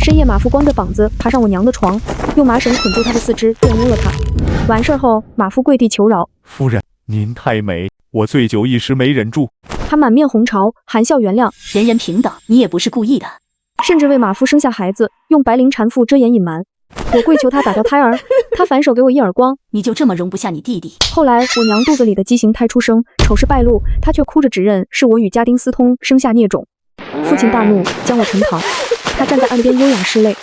深夜，馬夫光着膀子爬上我娘的床，用麻繩捆住她的四肢，玷污了她。完事後，馬夫跪地求饒：“夫人，您太美，我醉酒一時沒忍住。”他滿面紅潮，含笑原諒：“人人平等，你也不是故意的。”甚至為馬夫生下孩子，用白绫纏腹遮掩隱瞞。我跪求他打掉胎兒，他反手給我一耳光。你就這麼容不下你弟弟？後來我娘肚子裡的畸形胎出生，醜事敗露，他卻哭着指認是我與家丁私通，生下孽種。父親大怒，將我沉塘。他站在岸邊優雅拭淚。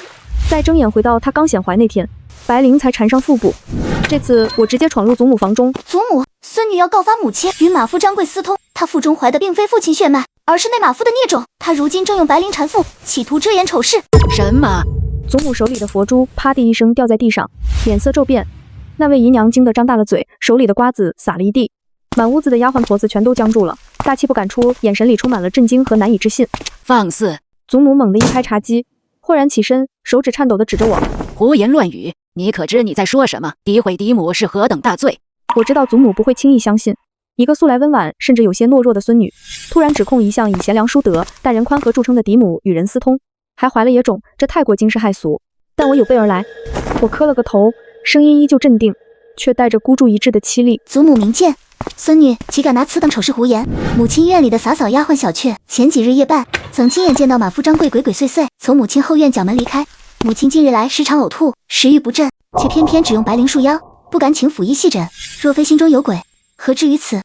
再睜眼回到他剛顯懷那天，白绫才纏上腹部。這次我直接闖入祖母房中。祖母，孫女要告發母親與馬夫張貴私通，她腹中懷的並非父親血脈，而是那馬夫的孽種。她如今正用白绫纏腹，企圖遮掩醜事。什麼？祖母手裡的佛珠啪地一聲掉在地上，臉色驟變。那位姨娘驚得張大了嘴，手裡的瓜子撒了一地，滿屋子的丫鬟婆子全都僵住了，大氣不敢出，眼神裡充滿了震驚和難以置信。放肆！祖母猛地一拍茶几，豁然起身，手指顫抖地指着我：“胡言亂語！你可知你在說什麼？诋毀嫡母是何等大罪？”我知道祖母不會輕易相信，一個素來溫婉甚至有些懦弱的孫女，突然指控一向以賢良淑德、待人寬和著稱的嫡母與人私通，還懷了野種，這太過驚世駭俗。但我有備而來，我磕了個頭，聲音依舊鎮定，卻帶着孤注一擲的淒厲：“祖母明鑑，孫女豈敢拿此等醜事胡言？母親院裡的灑掃丫鬟小雀，前幾日夜半曾親眼見到馬夫張貴鬼鬼祟祟從母親後院角門離開。母親近日來時常嘔吐，食慾不振，卻偏偏只用白绫束腰，不敢請府醫細診。若非心中有鬼，何至於此？”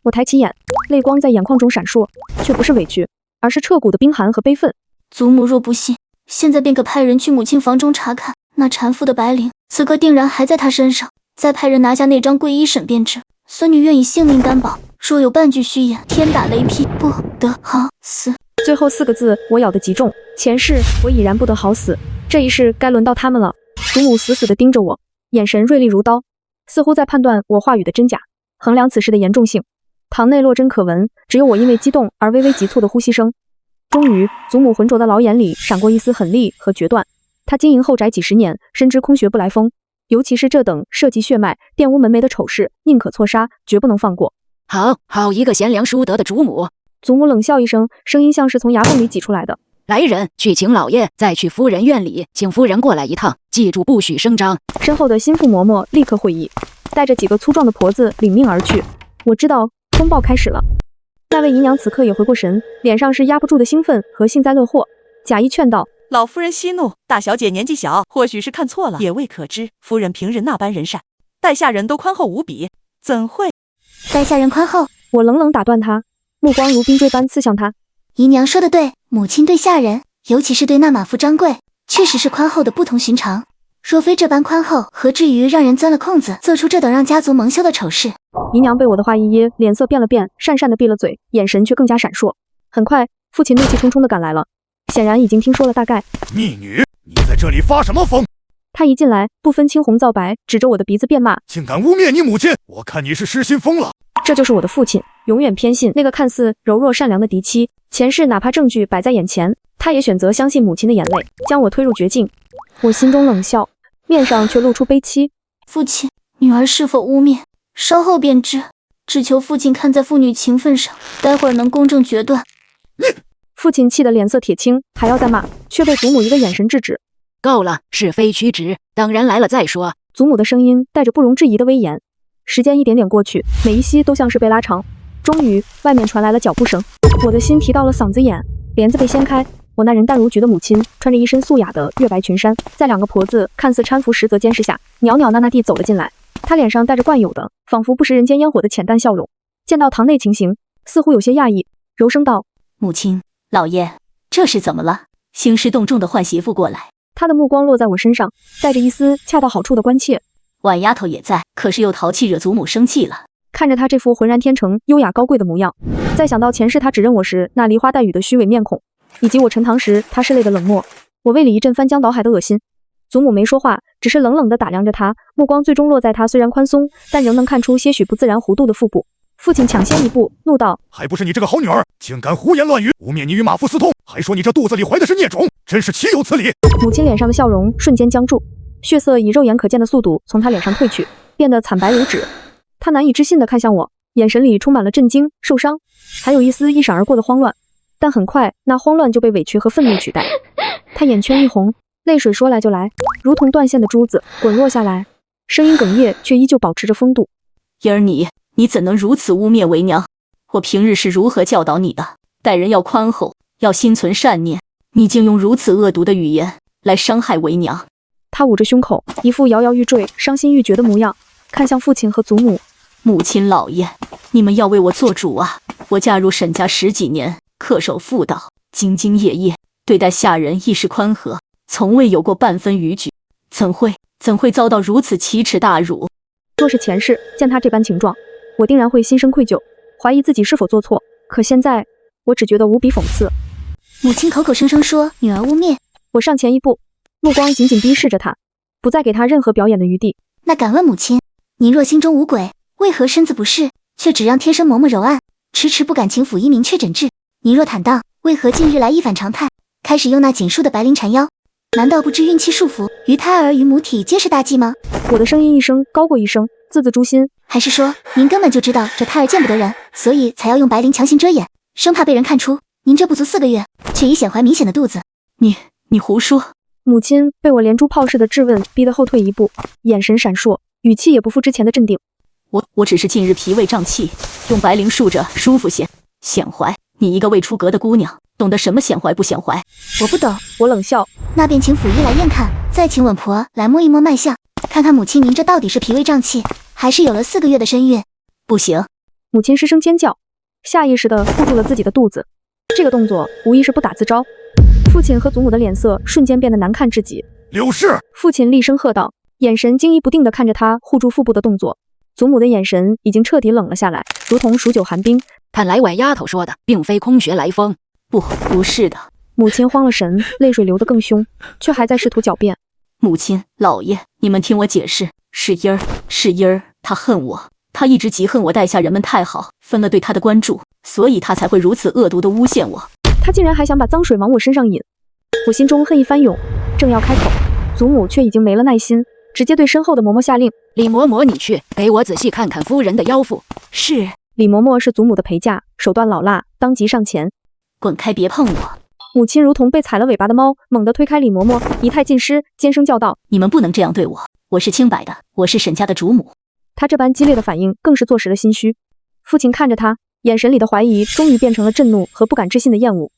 我抬起眼，淚光在眼眶中閃爍，卻不是委屈，而是徹骨的冰寒和悲憤。祖母若不信，現在便可派人去母親房中查看，那纏腹的白绫，此刻定然還在她身上。再派人拿下那張貴醫審便知。孫女願以性命擔保，若有半句虛言，天打雷劈，不得好死。最後4個字我咬得極重，前世我已然不得好死，這一世該輪到他們了。祖母死死地盯着我，眼神銳利如刀，似乎在判斷我話語的真假，衡量此事的嚴重性。堂內落針可聞，只有我因為激動而微微急促的呼吸聲。終於，祖母渾濁的老眼裡閃過一絲狠厲和決斷。她經營後宅幾十年，深知空穴不來風，尤其是這等涉及血脈、玷污門楣的醜事，寧可錯殺，絕不能放過。好一個賢良淑德的主母！祖母冷笑一聲，聲音像是從牙縫裡擠出來的。來人，去請老爺，再去夫人院裡，請夫人過來一趟，記住不許聲張。身後的心腹嬷嬷立刻會意，帶着幾個粗壯的婆子領命而去。我知道風暴開始了。那位姨娘此刻也回過神，臉上是壓不住的興奮和幸災樂禍，假意勸道：“老夫人息怒，大小姐年紀小，或許是看錯了，也未可知。夫人平日那般仁善，待下人都寬厚無比，怎會待下人寬厚？”我冷冷打斷她，目光如冰錐般刺向她。姨娘說的對，母親對下人，尤其是對那馬夫張貴，確實是寬厚的不同尋常。若非這般寬厚，何至於讓人鑽了空子，做出這等讓家族蒙羞的醜事？姨娘被我的話一噎，臉色變了變，讪讪地閉了嘴，眼神卻更加閃爍。很快，父親怒氣沖沖地趕來了，顯然已經聽說了大概。逆女，你在這裡發什麼瘋？他一進來，不分青紅皂白，指着我的鼻子便罵：“竟敢污蔑你母親！我看你是失心瘋了！”這就是我的父親，永遠偏信那個看似柔弱善良的嫡妻。前世哪怕證據擺在眼前，他也選擇相信母親的眼淚，將我推入絕境。我心中冷笑，面上卻露出悲戚。父親，女兒是否污蔑，稍後便知。只求父親看在父女情分上，待會兒能公正決斷。父親氣得臉色鐵青，還要再罵，卻被祖母一個眼神制止。夠了，是非曲直，等人來了再說。祖母的聲音帶着不容置疑的威嚴。時間一點點過去，每一息都像是被拉長。終於，外面傳來了腳步聲，我的心提到了嗓子眼。簾子被掀開，我那人淡如菊的母親穿着一身素雅的月白裙衫，在兩個婆子看似搀扶實則監視下，裊裊娜地走了進來。她臉上帶着慣有的，仿佛不食人間煙火的淺淡笑容。見到堂內情形，似乎有些訝異，柔聲道：“母親，老爺，這是怎麼了？興師動眾的換媳婦過來。”她的目光落在我身上，帶着一絲恰到好處的關切。晚丫頭也在，可是又淘氣惹祖母生氣了。看着她這副渾然天成、優雅高貴的模樣，再想到前世她指認我時那梨花帶雨的虛偽面孔，以及我沉塘時她拭淚的冷漠，我胃裡一陣翻江倒海的惡心。祖母沒說話，只是冷冷地打量着她，目光最終落在她雖然寬鬆，但仍能看出些許不自然弧度的腹部。父親搶先一步，怒道：“還不是你這個好女兒，竟敢胡言亂語，污蔑你與馬夫私通，還說你這肚子裡懷的是孽種，真是豈有此理！”母親臉上的笑容瞬間僵住，血色以肉眼可見的速度從她臉上褪去，變得慘白如紙。她難以置信地看向我，眼神裡充滿了震驚、受傷，還有一絲一閃而過的慌亂。但很快，那慌亂就被委屈和憤怒取代。她眼圈一紅，淚水說來就來，如同斷線的珠子滾落下來，聲音哽咽卻依舊保持着風度。兒你怎能如此污蔑為娘？我平日是如何教導你的？待人要寬厚，要心存善念，你竟用如此惡毒的語言來傷害为娘。他捂着胸口，一副摇摇欲墜、傷心欲絕的模樣，看向父親和祖母。母親老爺，你們要為我做主啊！我嫁入沈家10幾年，恪守婦道，兢兢業業，對待下人亦是寬和，從未有過半分逾矩，怎會遭到如此奇恥大辱？若是前世見他這般情狀，我定然會心生愧疚，懷疑自己是否做錯。可現在，我只覺得無比諷刺。母親口口聲聲說女兒污蔑，我上前一步，目光緊緊逼視着他，不再給他任何表演的餘地。那敢問母親，您若心中無鬼，為何身子不適，卻只讓貼身嬤嬤揉按，遲遲不敢請府醫明確診治？您若坦蕩，為何近日來一反常態，開始用那緊束的白绫纏腰？難道不知孕期束縛於胎兒與母體皆是大忌嗎？我的聲音一聲高過一聲，字字誅心。還是說您根本就知道這胎兒見不得人，所以才要用白绫強行遮掩，生怕被人看出您這不足4個月卻已顯懷明顯的肚子？你胡說！母親被我連珠炮似的質問逼得後退一步，眼神閃爍，語氣也不復之前的鎮定。我只是近日脾胃脹氣，用白绫束着舒服些。顯懷，你一個未出閣的姑娘，懂得什麼顯懷不顯懷？我不懂。我冷笑。那便請府醫來驗看，再請穩婆來摸一摸脈象，看看母親您這到底是脾胃脹氣，還是有了4個月的身孕？不行！母親失聲尖叫，下意識地護住了自己的肚子。這個動作無疑是不打自招。父親和祖母的臉色瞬間變得難看至極。柳氏！父親厲聲喝道，眼神惊疑不定地看着他護住腹部的動作。祖母的眼神已經徹底冷了下來，如同數9寒冰。看來歪丫頭說的並非空穴來風。不是的。母親慌了神，淚水流得更兇，卻還在試圖狡辯。母親，老爺，你們聽我解釋，是因兒，他恨我，他一直嫉恨我待下人們太好，分了對他的關注，所以他才會如此惡毒地誣陷我。他竟然還想把髒水往我身上引，我心中恨意翻湧，正要開口，祖母卻已經沒了耐心，直接對身後的嬤嬤下令：李嬤嬤，你去給我仔細看看夫人的腰腹。是。李嬤嬤是祖母的陪嫁，手段老辣，當即上前。滾開，別碰我！母親如同被踩了尾巴的貓，猛地推開李嬤嬤，儀態盡失，尖聲叫道：你們不能這樣對我，我是清白的，我是沈家的主母。他這般激烈的反應更是坐實了心虛。父親看着他，眼神裡的懷疑終於變成了震怒和不敢置信的厭惡。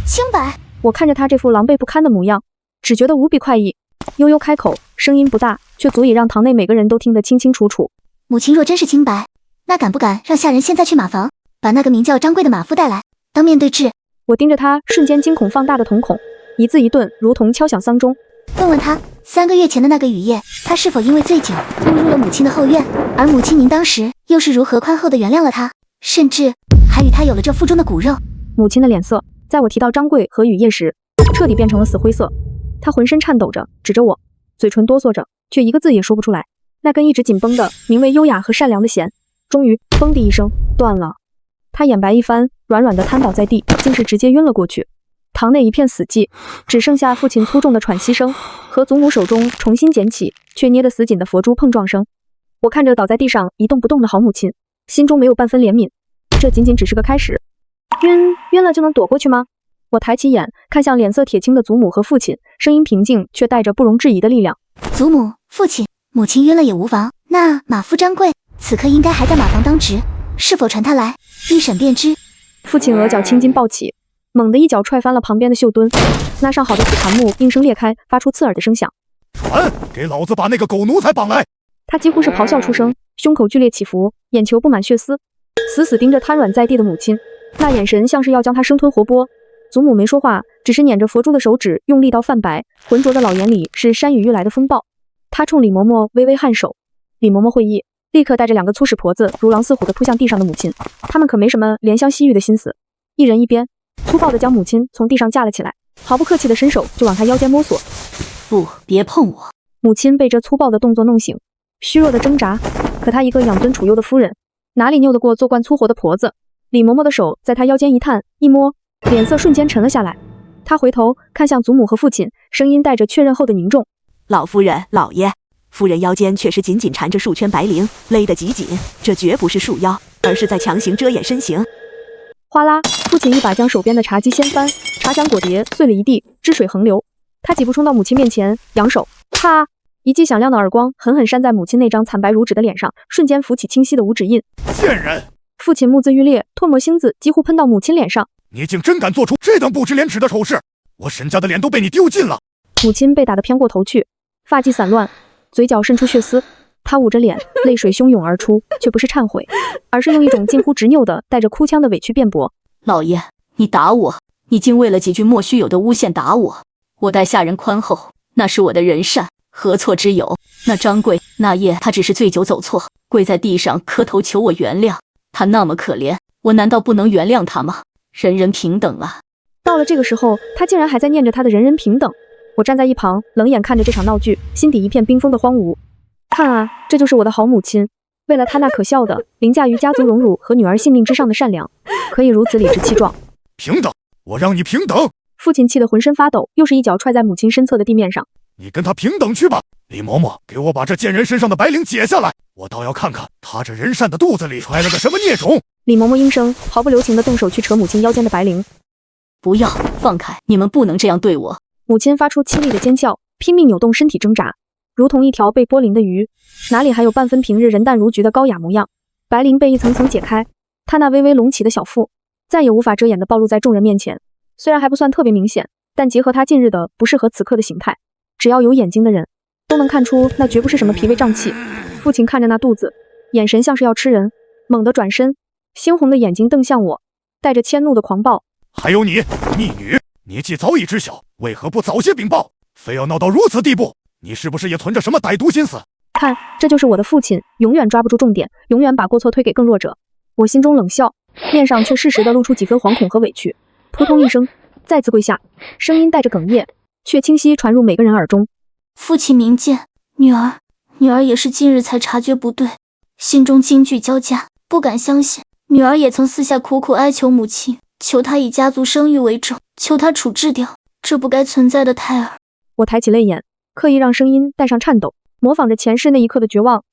清白！我看着他這副狼狽不堪的模樣，只覺得無比快意，悠悠開口，聲音不大，卻足以讓堂內每個人都聽得清清楚楚。母親若真是清白，那敢不敢讓下人現在去馬房，把那個名叫張貴的馬夫帶來，當面對質？我盯着他瞬間驚恐放大的瞳孔，一字一頓如同敲響喪鐘。問問他，3個月前的那個雨夜，他是否因為醉酒誤入了母親的後院？而母親您當時又是如何寬厚地原諒了他，甚至還與他有了這腹中的骨肉？母親的臉色在我提到張貴和雨夜時，徹底變成了死灰色。她渾身顫抖着，指着我，嘴唇哆嗦着，卻一個字也說不出來。那根一直緊繃的名為優雅和善良的弦，終於嘣的一聲斷了。她眼白一翻，軟軟地癱倒在地，竟是直接暈了過去。堂內一片死寂，只剩下父親粗重的喘息聲和祖母手中重新撿起卻捏得死緊的佛珠碰撞聲。我看着倒在地上一動不動的好母親，心中沒有半分憐憫。這僅僅只是個開始。暈了就能躲過去嗎？我抬起眼看向臉色鐵青的祖母和父親，聲音平靜卻帶着不容置疑的力量。祖母、父親，母親暈了也無妨。那馬夫張貴此刻應該還在馬房當值，是否傳他來，一審便知。父親額角青筋暴起，猛地一腳踹翻了旁邊的繡墩，那上好的紫檀木應聲裂開，發出刺耳的聲響。傳，給老子把那個狗奴才綁來！他幾乎是咆哮出聲，胸口劇烈起伏，眼球布滿血絲，死死盯着癱軟在地的母親，那眼神像是要將他生吞活剝。祖母沒說話，只是捻着佛珠的手指用力到泛白，渾濁的老眼裡是山雨欲來的風暴。他衝李嬤嬤微微頷首，李嬤嬤會意，立刻帶着2個粗使婆子如狼似虎地撲向地上的母親。他們可沒什麼憐香惜玉的心思，一人一邊，粗暴地將母親從地上架了起來，毫不客氣地伸手就往她腰間摸索。不，別碰我！母親被這粗暴的動作弄醒，虛弱地掙扎。可她一個養尊處優的夫人，哪裡拗得過做慣粗活的婆子？李嬤嬤的手在她腰間一探一摸，臉色瞬間沉了下來。她回頭看向祖母和父親，聲音帶着確認後的凝重：老夫人、老爺，夫人腰間確實緊緊纏着數圈白绫，勒得極緊，這絕不是束腰，而是在強行遮掩身形。嘩啦，父親一把將手邊的茶几掀翻，茶漿果碟碎了一地，汁水橫流。他幾步衝到母親面前，揚手，啪！一記響亮的耳光狠狠扇在母親那張慘白如紙的臉上，瞬間浮起清晰的五指印。賤人！父親目眦欲裂，唾沫星子幾乎噴到母親臉上。你竟真敢做出這等不知廉恥的醜事！我沈家的臉都被你丟盡了！母親被打得偏過頭去，髮髻散亂，嘴角滲出血絲。她捂着臉，淚水洶湧而出，卻不是懺悔，而是用一種近乎執拗的、帶着哭腔的委屈辯駁：“老爺，你打我，你竟為了幾句莫須有的誣陷打我！我待下人寬厚，那是我的人善，何錯之有？那張貴那夜他只是醉酒走錯，跪在地上磕頭求我原諒。他那麼可憐，我難道不能原諒他嗎？人人平等啊！”到了這個時候，他竟然還在念着他的人人平等。我站在一旁，冷眼看着這場鬧劇，心底一片冰封的荒蕪。看啊，這就是我的好母親，為了她那可笑的凌駕於家族榮辱和女兒性命之上的善良，可以如此理直氣壯。平等，我讓你平等！父親氣得渾身發抖，又是一腳踹在母親身側的地面上。你跟他平等去吧！李嬷嬷，给我把這賤人身上的白绫解下來，我倒要看看他這人善的肚子裡揣了個什麼孽種！李嬷嬷應聲，毫不留情地動手去扯母親腰間的白绫。不要，放開！你們不能這樣對我！母親發出凄厲的尖叫，拼命扭動身體掙扎，如同一條被剝鱗的魚，哪裡還有半分平日人淡如菊的高雅模樣？白绫被一層層解開，她那微微隆起的小腹再也無法遮掩地暴露在眾人面前。雖然還不算特別明顯，但結合她近日的不適合此刻的形態，只要有眼睛的人都能看出那絕不是什麼脾胃脹氣。父親看着那肚子，眼神像是要吃人，猛地轉身，猩紅的眼睛瞪向我，帶着遷怒的狂暴。還有你，逆女，你既早已知曉，為何不早些稟報，非要鬧到如此地步？你是不是也存着什麼歹毒心思？看，這就是我的父親，永遠抓不住重點，永遠把過錯推給更弱者。我心中冷笑，面上卻適時地露出幾分惶恐和委屈。撲通一聲，再次跪下，聲音帶着哽咽，卻清晰傳入每個人耳中。父親明鑑，女兒也是近日才察覺不對，心中驚懼交加，不敢相信。女兒也曾私下苦苦哀求母親，求她以家族聲譽為重，求她處置掉這不該存在的胎兒。我抬起淚眼，刻意讓聲音帶上顫抖，模仿着前世那一刻的絕望。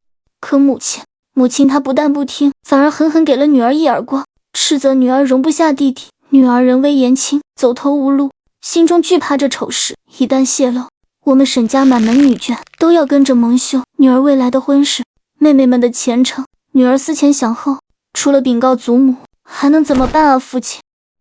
可母親她不但不聽，反而狠狠給了女兒一耳光，斥責女兒容不下弟弟。女兒人微言輕，走投無路，心中懼怕這醜事一旦洩露，我們沈家滿門女眷都要跟着蒙羞。女兒未來的婚事，妹妹們的前程，女兒思前想後，除了稟告祖母，還能怎麼辦啊？父親，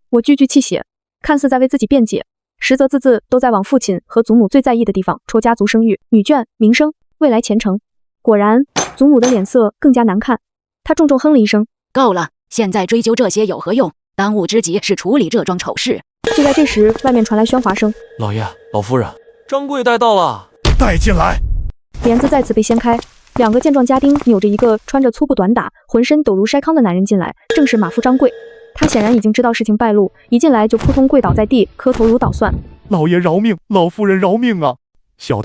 我句句泣血，看似在為自己辯解，實則字字都在往父親和祖母最在意的地方戳家族聲譽、女眷、名聲、未來前程。果然，祖母的臉色更加難看，她重重哼了一聲：“夠了，現在追究這些有何用？當務之急是處理這樁醜事。”就在這時，外面傳來喧嘩聲：“老爺、老夫人，張貴帶到了。”帶進來。簾子再次被掀開，兩個健壯家丁扭着一個穿着粗布短打、渾身抖如篩糠的男人進來，正是馬夫張貴。他顯然已經知道事情敗露，一進來就撲通跪倒在地，磕頭如搗蒜：“老爺饒命，老夫人饒命啊！小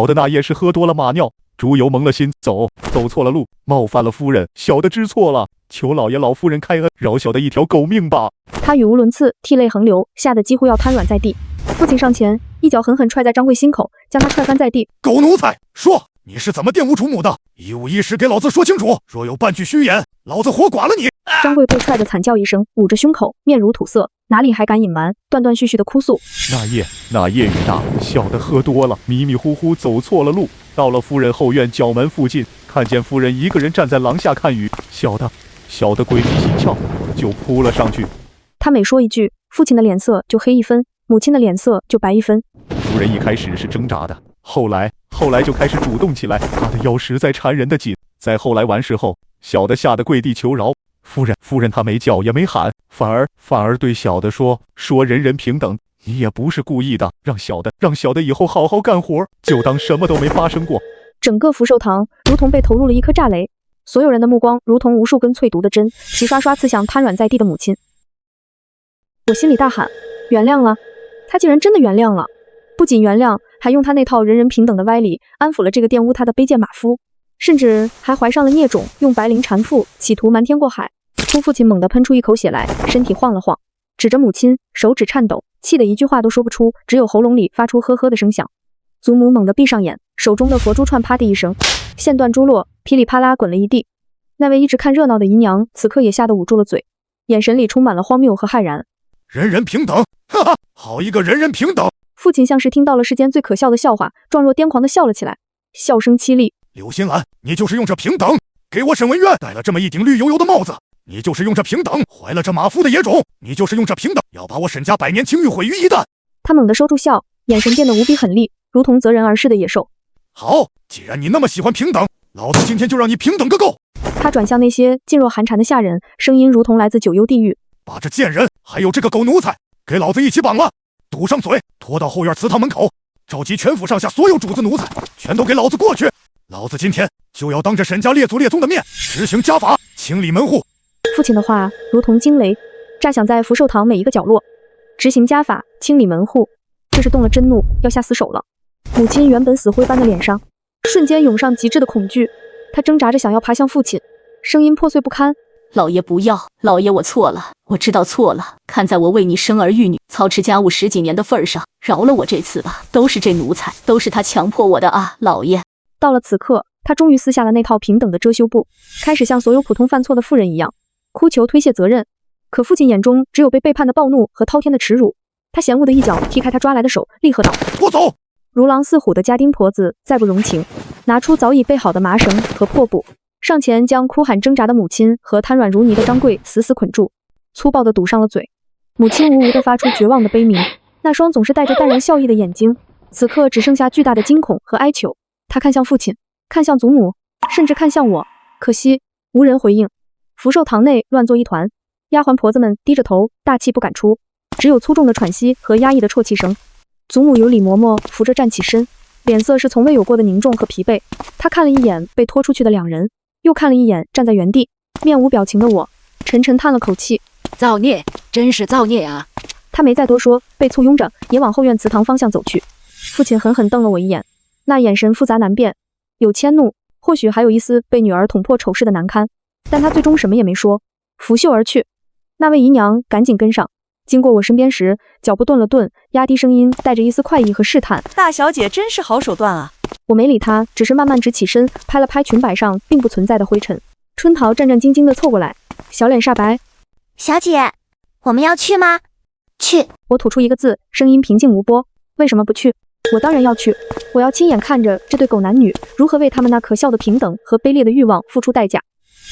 的那夜是喝多了馬尿，豬油蒙了心，走錯了路，冒犯了夫人，小的知錯了，求老爺老夫人開恩，饒小的一條狗命吧。”他語無倫次，涕淚橫流，嚇得幾乎要癱軟在地。父親上前，一腳狠狠踹在張貴心口，將他踹翻在地。狗奴才，說你是怎麼玷污主母的？一五一十給老子說清楚，若有半句虛言，老子活剮了你！張貴被踹得慘叫一聲，捂着胸口，面如土色，哪裡還敢隱瞞，斷斷續續的哭訴：“那夜雨大，小的喝多了，迷迷糊糊走錯了路，到了夫人後院角門附近，看見夫人一個人站在廊下看雨，小的鬼迷心竅，就撲了上去。”他每說一句，父親的臉色就黑一分，母親的臉色就白一分。夫人一開始是掙扎的，後來就開始主動起來，她的腰實在纏人的緊。再後來完事後，小的嚇得跪地求饒。夫人她沒叫也沒喊，反而對小的說人人平等，你也不是故意的，讓小的以後好好幹活，就當什麼都沒發生過。整個福壽堂如同被投入了一顆炸雷，所有人的目光如同無數根淬毒的針，齊刷刷刺向癱軟在地的母親。我心裡大喊：原諒了！他竟然真的原諒了，不僅原諒，還用他那套人人平等的歪理安撫了這個玷污他的卑賤馬夫，甚至還懷上了孽種，用白绫纏腹，企圖瞞天過海。父親猛地噴出一口血來，身體晃了晃，指着母親，手指顫抖，氣得一句話都說不出，只有喉嚨裡發出呵呵的聲響。祖母猛地閉上眼，手中的佛珠串啪的一聲，線斷珠落，噼里啪啦滾了一地。那位一直看熱鬧的姨娘，此刻也嚇得捂住了嘴，眼神裡充滿了荒謬和駭然。人人平等，哈哈，好一個人人平等！父親像是聽到了世間最可笑的笑話，狀若癲狂地笑了起來，笑聲凄厲。刘心安，你就是用这平等給我沈文淵戴了這麼一頂綠油油的帽子，你就是用這平等懷了這馬夫的野種，你就是用這平等要把我沈家百年清譽毀於一旦。他猛地收住笑，眼神變得無比狠厲，如同擇人而噬的野獸。好，既然你那麼喜歡平等，老子今天就讓你平等個夠。他轉向那些噤若寒蟬的下人，聲音如同來自九幽地獄。把這賤人還有這個狗奴才給老子一起綁了，堵上嘴，拖到後院祠堂門口，召集全府上下所有主子奴才，全都給老子過去。老子今天就要當着沈家列祖列宗的面執行家法，清理門戶。父親的話如同驚雷，炸響在福壽堂每一個角落。執行家法，清理門戶，這是動了真怒，要下死手了。母親原本死灰般的臉上瞬間湧上極致的恐懼，她掙扎着想要爬向父親，聲音破碎不堪。老爺不要，老爺我錯了，我知道錯了，看在我為你生兒育女操持家務10幾年的份上，饒了我這次吧。都是這奴才，都是他強迫我的啊，老爺。到了此刻，他終於撕下了那套平等的遮羞布，開始像所有普通犯錯的婦人一樣哭求推卸責任。可父親眼中只有被背叛的暴怒和滔天的恥辱，他嫌惡的一腳踢開他抓來的手，厲喝道：拖走！如狼似虎的家丁婆子再不容情，拿出早已備好的麻繩和破布，上前將哭喊掙扎的母親和癱軟如泥的張貴死死捆住，粗暴地堵上了嘴。母親無地發出絕望的悲鳴，那雙總是帶着淡然笑意的眼睛，此刻只剩下巨大的驚恐和哀求。他看向父親，看向祖母，甚至看向我，可惜無人回應。福壽堂內亂作一團，丫鬟婆子們低着頭，大氣不敢出，只有粗重的喘息和壓抑的啜泣聲。祖母由李嬷嬷扶着站起身，臉色是從未有過的凝重和疲憊。她看了一眼被拖出去的2人，又看了一眼站在原地面無表情的我，沉沉嘆了口氣：造孽，真是造孽啊！她沒再多說，被簇擁着也往後院祠堂方向走去。父親狠狠瞪了我一眼，那眼神複雜難辨，有遷怒，或許還有一絲被女兒捅破醜事的難堪，但他最終什麼也沒說，拂袖而去。那位姨娘趕緊跟上，經過我身邊時，腳步頓了頓，壓低聲音，帶着一絲快意和試探：大小姐真是好手段啊！我沒理他，只是慢慢直起身，拍了拍裙擺上並不存在的灰塵。春桃戰戰兢兢地湊過來，小臉煞白：小姐，我們要去嗎？去。我吐出一個字，聲音平靜無波：為什麼不去？我當然要去，我要親眼看着這對狗男女如何為他們那可笑的平等和卑劣的慾望付出代價。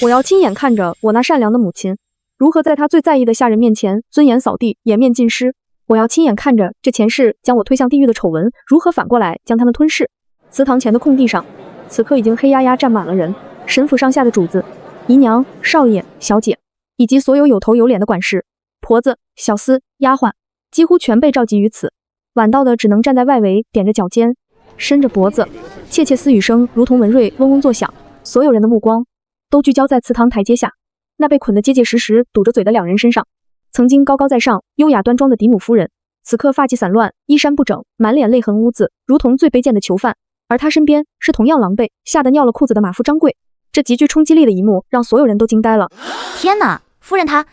我要親眼看着我那善良的母親如何在她最在意的下人面前尊嚴掃地，顏面盡失。我要親眼看着這前世將我推向地獄的醜聞如何反過來將他們吞噬。祠堂前的空地上，此刻已經黑壓壓站滿了人，沈府上下的主子、姨娘、少爺、小姐，以及所有有頭有臉的管事、婆子、小厮、丫鬟，幾乎全被召集於此。晚到的只能站在外圍，踮着腳尖，伸着脖子，竊竊私語聲如同文瑞嗡嗡作響。所有人的目光都聚焦在祠堂台階下那被捆得結結實實、堵着嘴的2人身上。曾經高高在上、優雅端莊的嫡母夫人，此刻髮髻散亂，衣衫不整，滿臉淚痕污漬，如同最卑賤的囚犯。而他身邊是同樣狼狽、嚇得尿了褲子的馬夫張貴。這極具衝擊力的一幕讓所有人都驚呆了。天哪，夫人她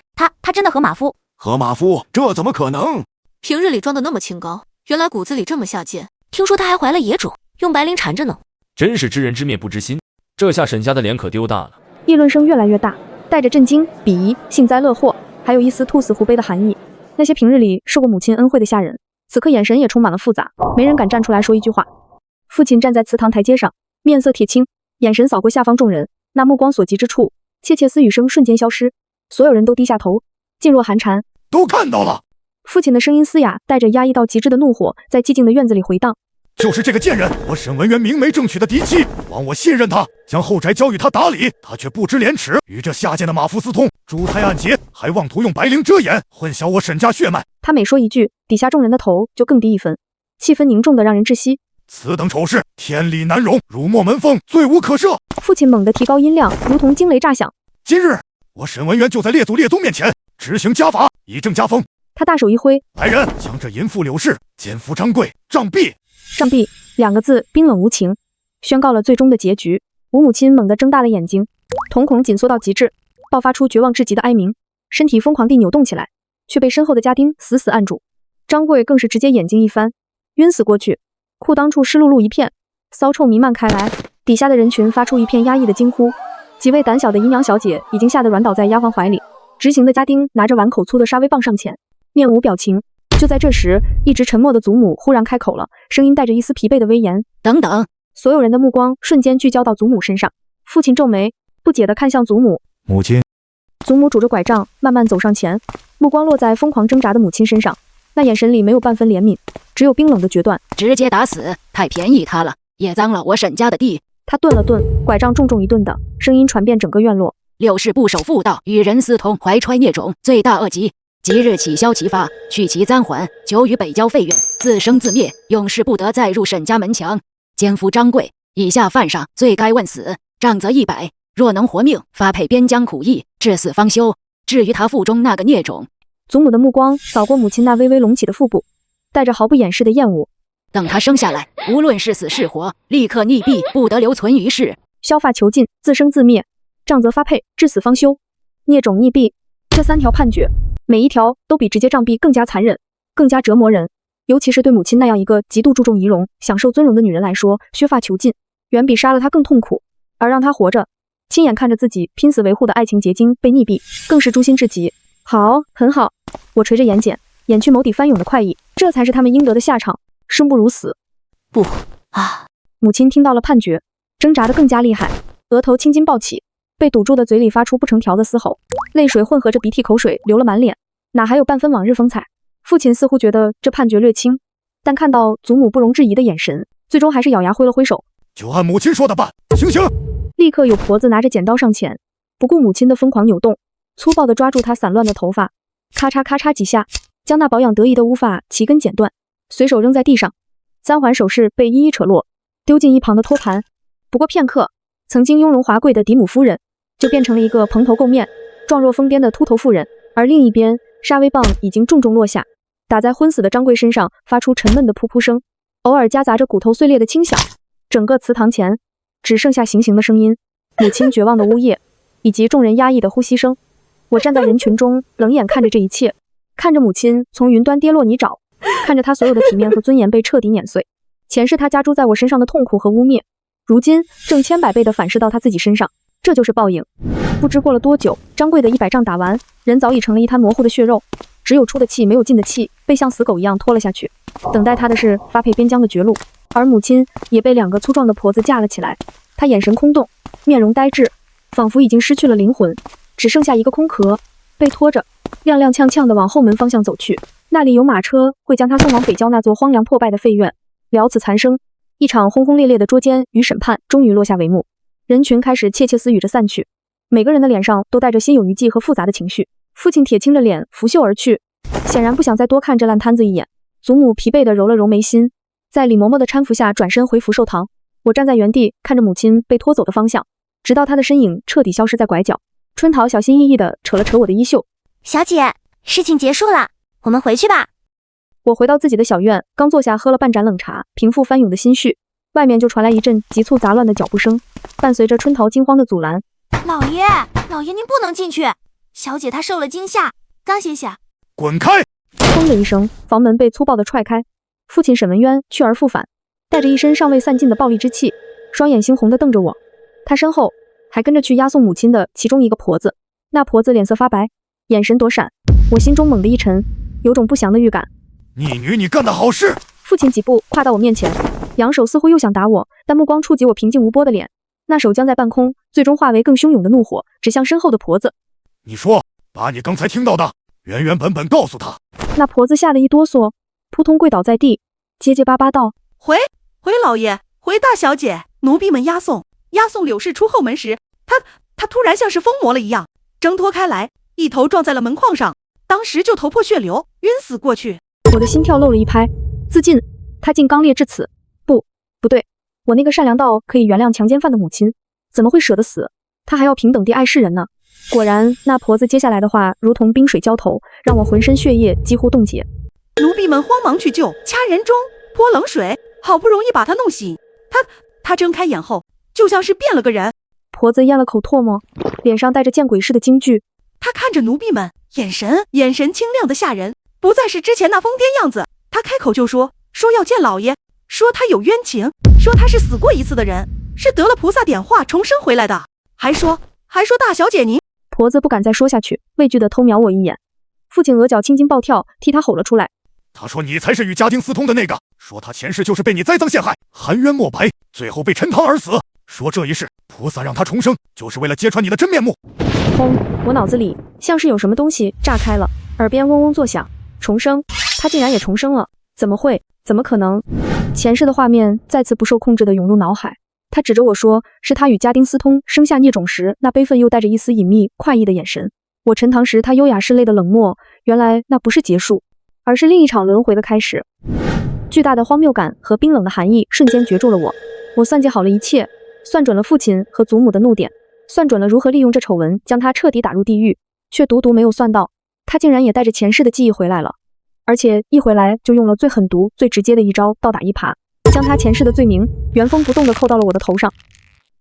真的和馬夫？和馬夫？這怎麼可能？平日裡裝的那麼清高，原來骨子裡這麼下賤。聽說她還懷了野種，用白绫纏着呢。真是知人知面不知心，這下沈家的臉可丟大了。議論聲越來越大，帶着震驚、鄙夷、幸災樂禍，還有一絲兔死狐悲的寒意。那些平日裡受過母親恩惠的下人，此刻眼神也充滿了複雜，沒人敢站出來說一句話。父親站在祠堂台階上，面色鐵青，眼神掃過下方眾人，那目光所及之處，竊竊私語聲瞬間消失，所有人都低下頭，噤若寒蟬。都看到了。父親的聲音嘶啞，帶着壓抑到極致的怒火，在寂靜的院子裡回蕩。就是這個賤人，我沈文淵明媒正娶的嫡妻，枉我信任他，將後宅交與他打理，他卻不知廉恥，與這下賤的馬夫私通，誅胎暗結，還妄圖用白绫遮掩，混淆我沈家血脈。他每說一句，底下眾人的頭就更低一分，氣氛凝重的讓人窒息。此等醜事，天理難容，辱沒門風，罪無可赦。父親猛地提高音量，如同驚雷炸響。今日我沈文淵就在列祖列宗面前執行家法，以正家風。他大手一揮，來人，將這淫婦柳氏、奸夫張貴杖斃。杖斃2個字冰冷無情，宣告了最終的結局。吳母親猛地睜大了眼睛，瞳孔緊縮到極致，爆發出絕望至極的哀鳴，身體瘋狂地扭動起來，卻被身後的家丁死死按住。張貴更是直接眼睛一翻，暈死過去。褲襠處濕漉漉一片，騷臭彌漫開來，底下的人群發出一片壓抑的驚呼。幾位膽小的姨娘小姐已經嚇得軟倒在丫鬟懷裡，執行的家丁拿着碗口粗的沙威棒上前，面無表情，就在这時，一直沉默的祖母忽然開口了，聲音帶着一絲疲憊的威嚴。等等！所有人的目光瞬間聚焦到祖母身上。父親皺眉，不解地看向祖母。母親。祖母拄着拐杖，慢慢走上前，目光落在瘋狂掙扎的母親身上，那眼神裡沒有半分憐憫，只有冰冷的決斷。直接打死，太便宜他了，也髒了我沈家的地。他頓了頓，拐杖重重一頓的聲音傳遍整個院落。六世不守婦道，與人私通，懷揣孽種，罪大惡極。即日起削其髮，去其簪環，久於北郊廢院，自生自滅，永世不得再入沈家門牆。奸夫張貴，以下犯上，罪該問死，杖責100。若能活命，發配邊疆苦役，至死方休。至於他腹中那個孽種，祖母的目光掃過母親那微微隆起的腹部，帶着毫不掩飾的厭惡。等他生下來，無論是死是活，立刻溺斃，不得留存於世。削髮囚禁，自生自滅，杖責發配，至死方休，孽種溺斃，這3條判決，每一條都比直接杖斃更加殘忍，更加折磨人。尤其是對母親那樣一個極度注重儀容、享受尊榮的女人來說，削髮囚禁遠比殺了她更痛苦，而讓她活着，親眼看着自己拼死維護的愛情結晶被溺斃，更是誅心至極。好，很好，我垂着眼瞼，掩去眸底翻湧的快意，這才是他們應得的下場，生不如死。不啊！母親聽到了判決，掙扎得更加厲害，額頭青筋暴起，被堵住的嘴裡發出不成條的嘶吼，淚水混合着鼻涕口水流了滿臉，哪還有半分往日風采？父親似乎覺得這判決略輕，但看到祖母不容置疑的眼神，最終還是咬牙揮了揮手，就按母親說的辦，行刑！立刻有婆子拿着剪刀上前，不顧母親的瘋狂扭動，粗暴地抓住她散亂的頭髮，咔嚓咔嚓幾下，將那保養得宜的烏髮齊根剪斷，隨手扔在地上，簪環首飾被一一扯落，丟進一旁的托盤。不過片刻，曾經雍容華貴的嫡母夫人，就變成了一個蓬頭垢面、狀若瘋癲的禿頭婦人，而另一邊，殺威棒已經重重落下，打在昏死的張貴身上，發出沉悶的噗噗聲，偶爾夾雜着骨頭碎裂的輕響。整個祠堂前只剩下行刑的聲音，母親絕望的嗚咽，以及眾人壓抑的呼吸聲。我站在人群中，冷眼看着這一切，看着母親從雲端跌落泥沼，看着她所有的體面和尊嚴被徹底碾碎。前世她加諸在我身上的痛苦和污衊，如今正千百倍地反噬到她自己身上，這就是報應。不知過了多久，張貴的100杖打完，人早已成了一灘模糊的血肉，只有出的氣沒有進的氣，被像死狗一樣拖了下去。等待他的是發配邊疆的絕路，而母親也被2個粗壯的婆子架了起來。她眼神空洞，面容呆滯，仿佛已經失去了靈魂，只剩下一個空殼，被拖着踉踉蹌蹌地往後門方向走去。那裡有馬車會將他送往北郊那座荒涼破敗的廢院。了此殘生，一場轟轟烈烈的捉姦與審判終於落下帷幕。人群開始竊竊私語着散去，每個人的臉上都帶着心有餘悸和複雜的情緒。父親鐵青着臉拂袖而去，顯然不想再多看這爛攤子一眼。祖母疲憊地揉了揉眉心，在李嬤嬤的攙扶下轉身回福壽堂。我站在原地看着母親被拖走的方向，直到她的身影徹底消失在拐角。春桃小心翼翼地扯了扯我的衣袖，小姐，事情結束了，我們回去吧。我回到自己的小院，剛坐下喝了半盞冷茶，平復翻湧的心緒，外面就傳來一陣急促雜亂的腳步聲，伴隨着春桃驚慌的阻攔。老爺，您不能進去，小姐她受了驚嚇，剛歇歇。滾開！砰的一聲，房門被粗暴地踹開。父親沈文淵去而復返，帶着一身尚未散盡的暴戾之氣，雙眼猩紅地瞪着我。他身後還跟着去押送母親的其中一個婆子，那婆子臉色發白，眼神躲閃。我心中猛地一沉，有種不祥的預感。逆女，你幹的好事！父親幾步跨到我面前，揚手似乎又想打我，但目光觸及我平靜無波的臉，那手僵在半空，最終化為更洶湧的怒火，指向身後的婆子。你說，把你剛才聽到的原原本本告訴他。那婆子嚇得一哆嗦，撲通跪倒在地，結結巴巴道：回老爺，回大小姐，奴婢們押送柳氏出後門時，他突然像是瘋魔了一樣，掙脫開來，一頭撞在了門框上，當時就頭破血流，暈死過去。我的心跳漏了一拍，自盡，他竟剛烈至此。不對，我那個善良到可以原諒強姦犯的母親，怎麼會捨得死？她還要平等地愛世人呢。果然，那婆子接下來的話如同冰水澆頭，讓我渾身血液幾乎凍結。奴婢們慌忙去救，掐人中，潑冷水，好不容易把她弄醒。她睜開眼後，就像是變了個人。婆子咽了口唾沫，臉上帶着見鬼似的驚懼。她看着奴婢們，眼神清亮的嚇人，不再是之前那瘋癲樣子。她開口就說要見老爺，說他有冤情，說他是死過一次的人，是得了菩薩點化重生回來的，還說大小姐您。婆子不敢再說下去，畏懼地偷瞄我一眼。父親額角青筋暴跳，替他吼了出來：他說你才是與家丁私通的那個，說他前世就是被你栽赃陷害，含冤莫白，最後被沉塘而死。說这一世菩薩让他重生，就是為了揭穿你的真面目。轰！我腦子裡像是有什麼東西炸開了，耳邊嗡嗡作響。重生，他竟然也重生了？怎麼會？怎麼可能？前世的畫面再次不受控制地湧入腦海。他指着我說，是他與家丁私通生下孽種時，那悲憤又帶着一絲隱秘快意的眼神。我沉塘時他優雅拭淚的冷漠，原來那不是結束，而是另一場輪迴的開始。巨大的荒謬感和冰冷的寒意瞬間攫住了我。我算計好了一切，算準了父親和祖母的怒點，算準了如何利用這醜聞將他徹底打入地獄，卻獨獨沒有算到，他竟然也帶着前世的記憶回來了，而且一回來就用了最狠毒、最直接的一招倒打一耙，將他前世的罪名原封不动地扣到了我的頭上。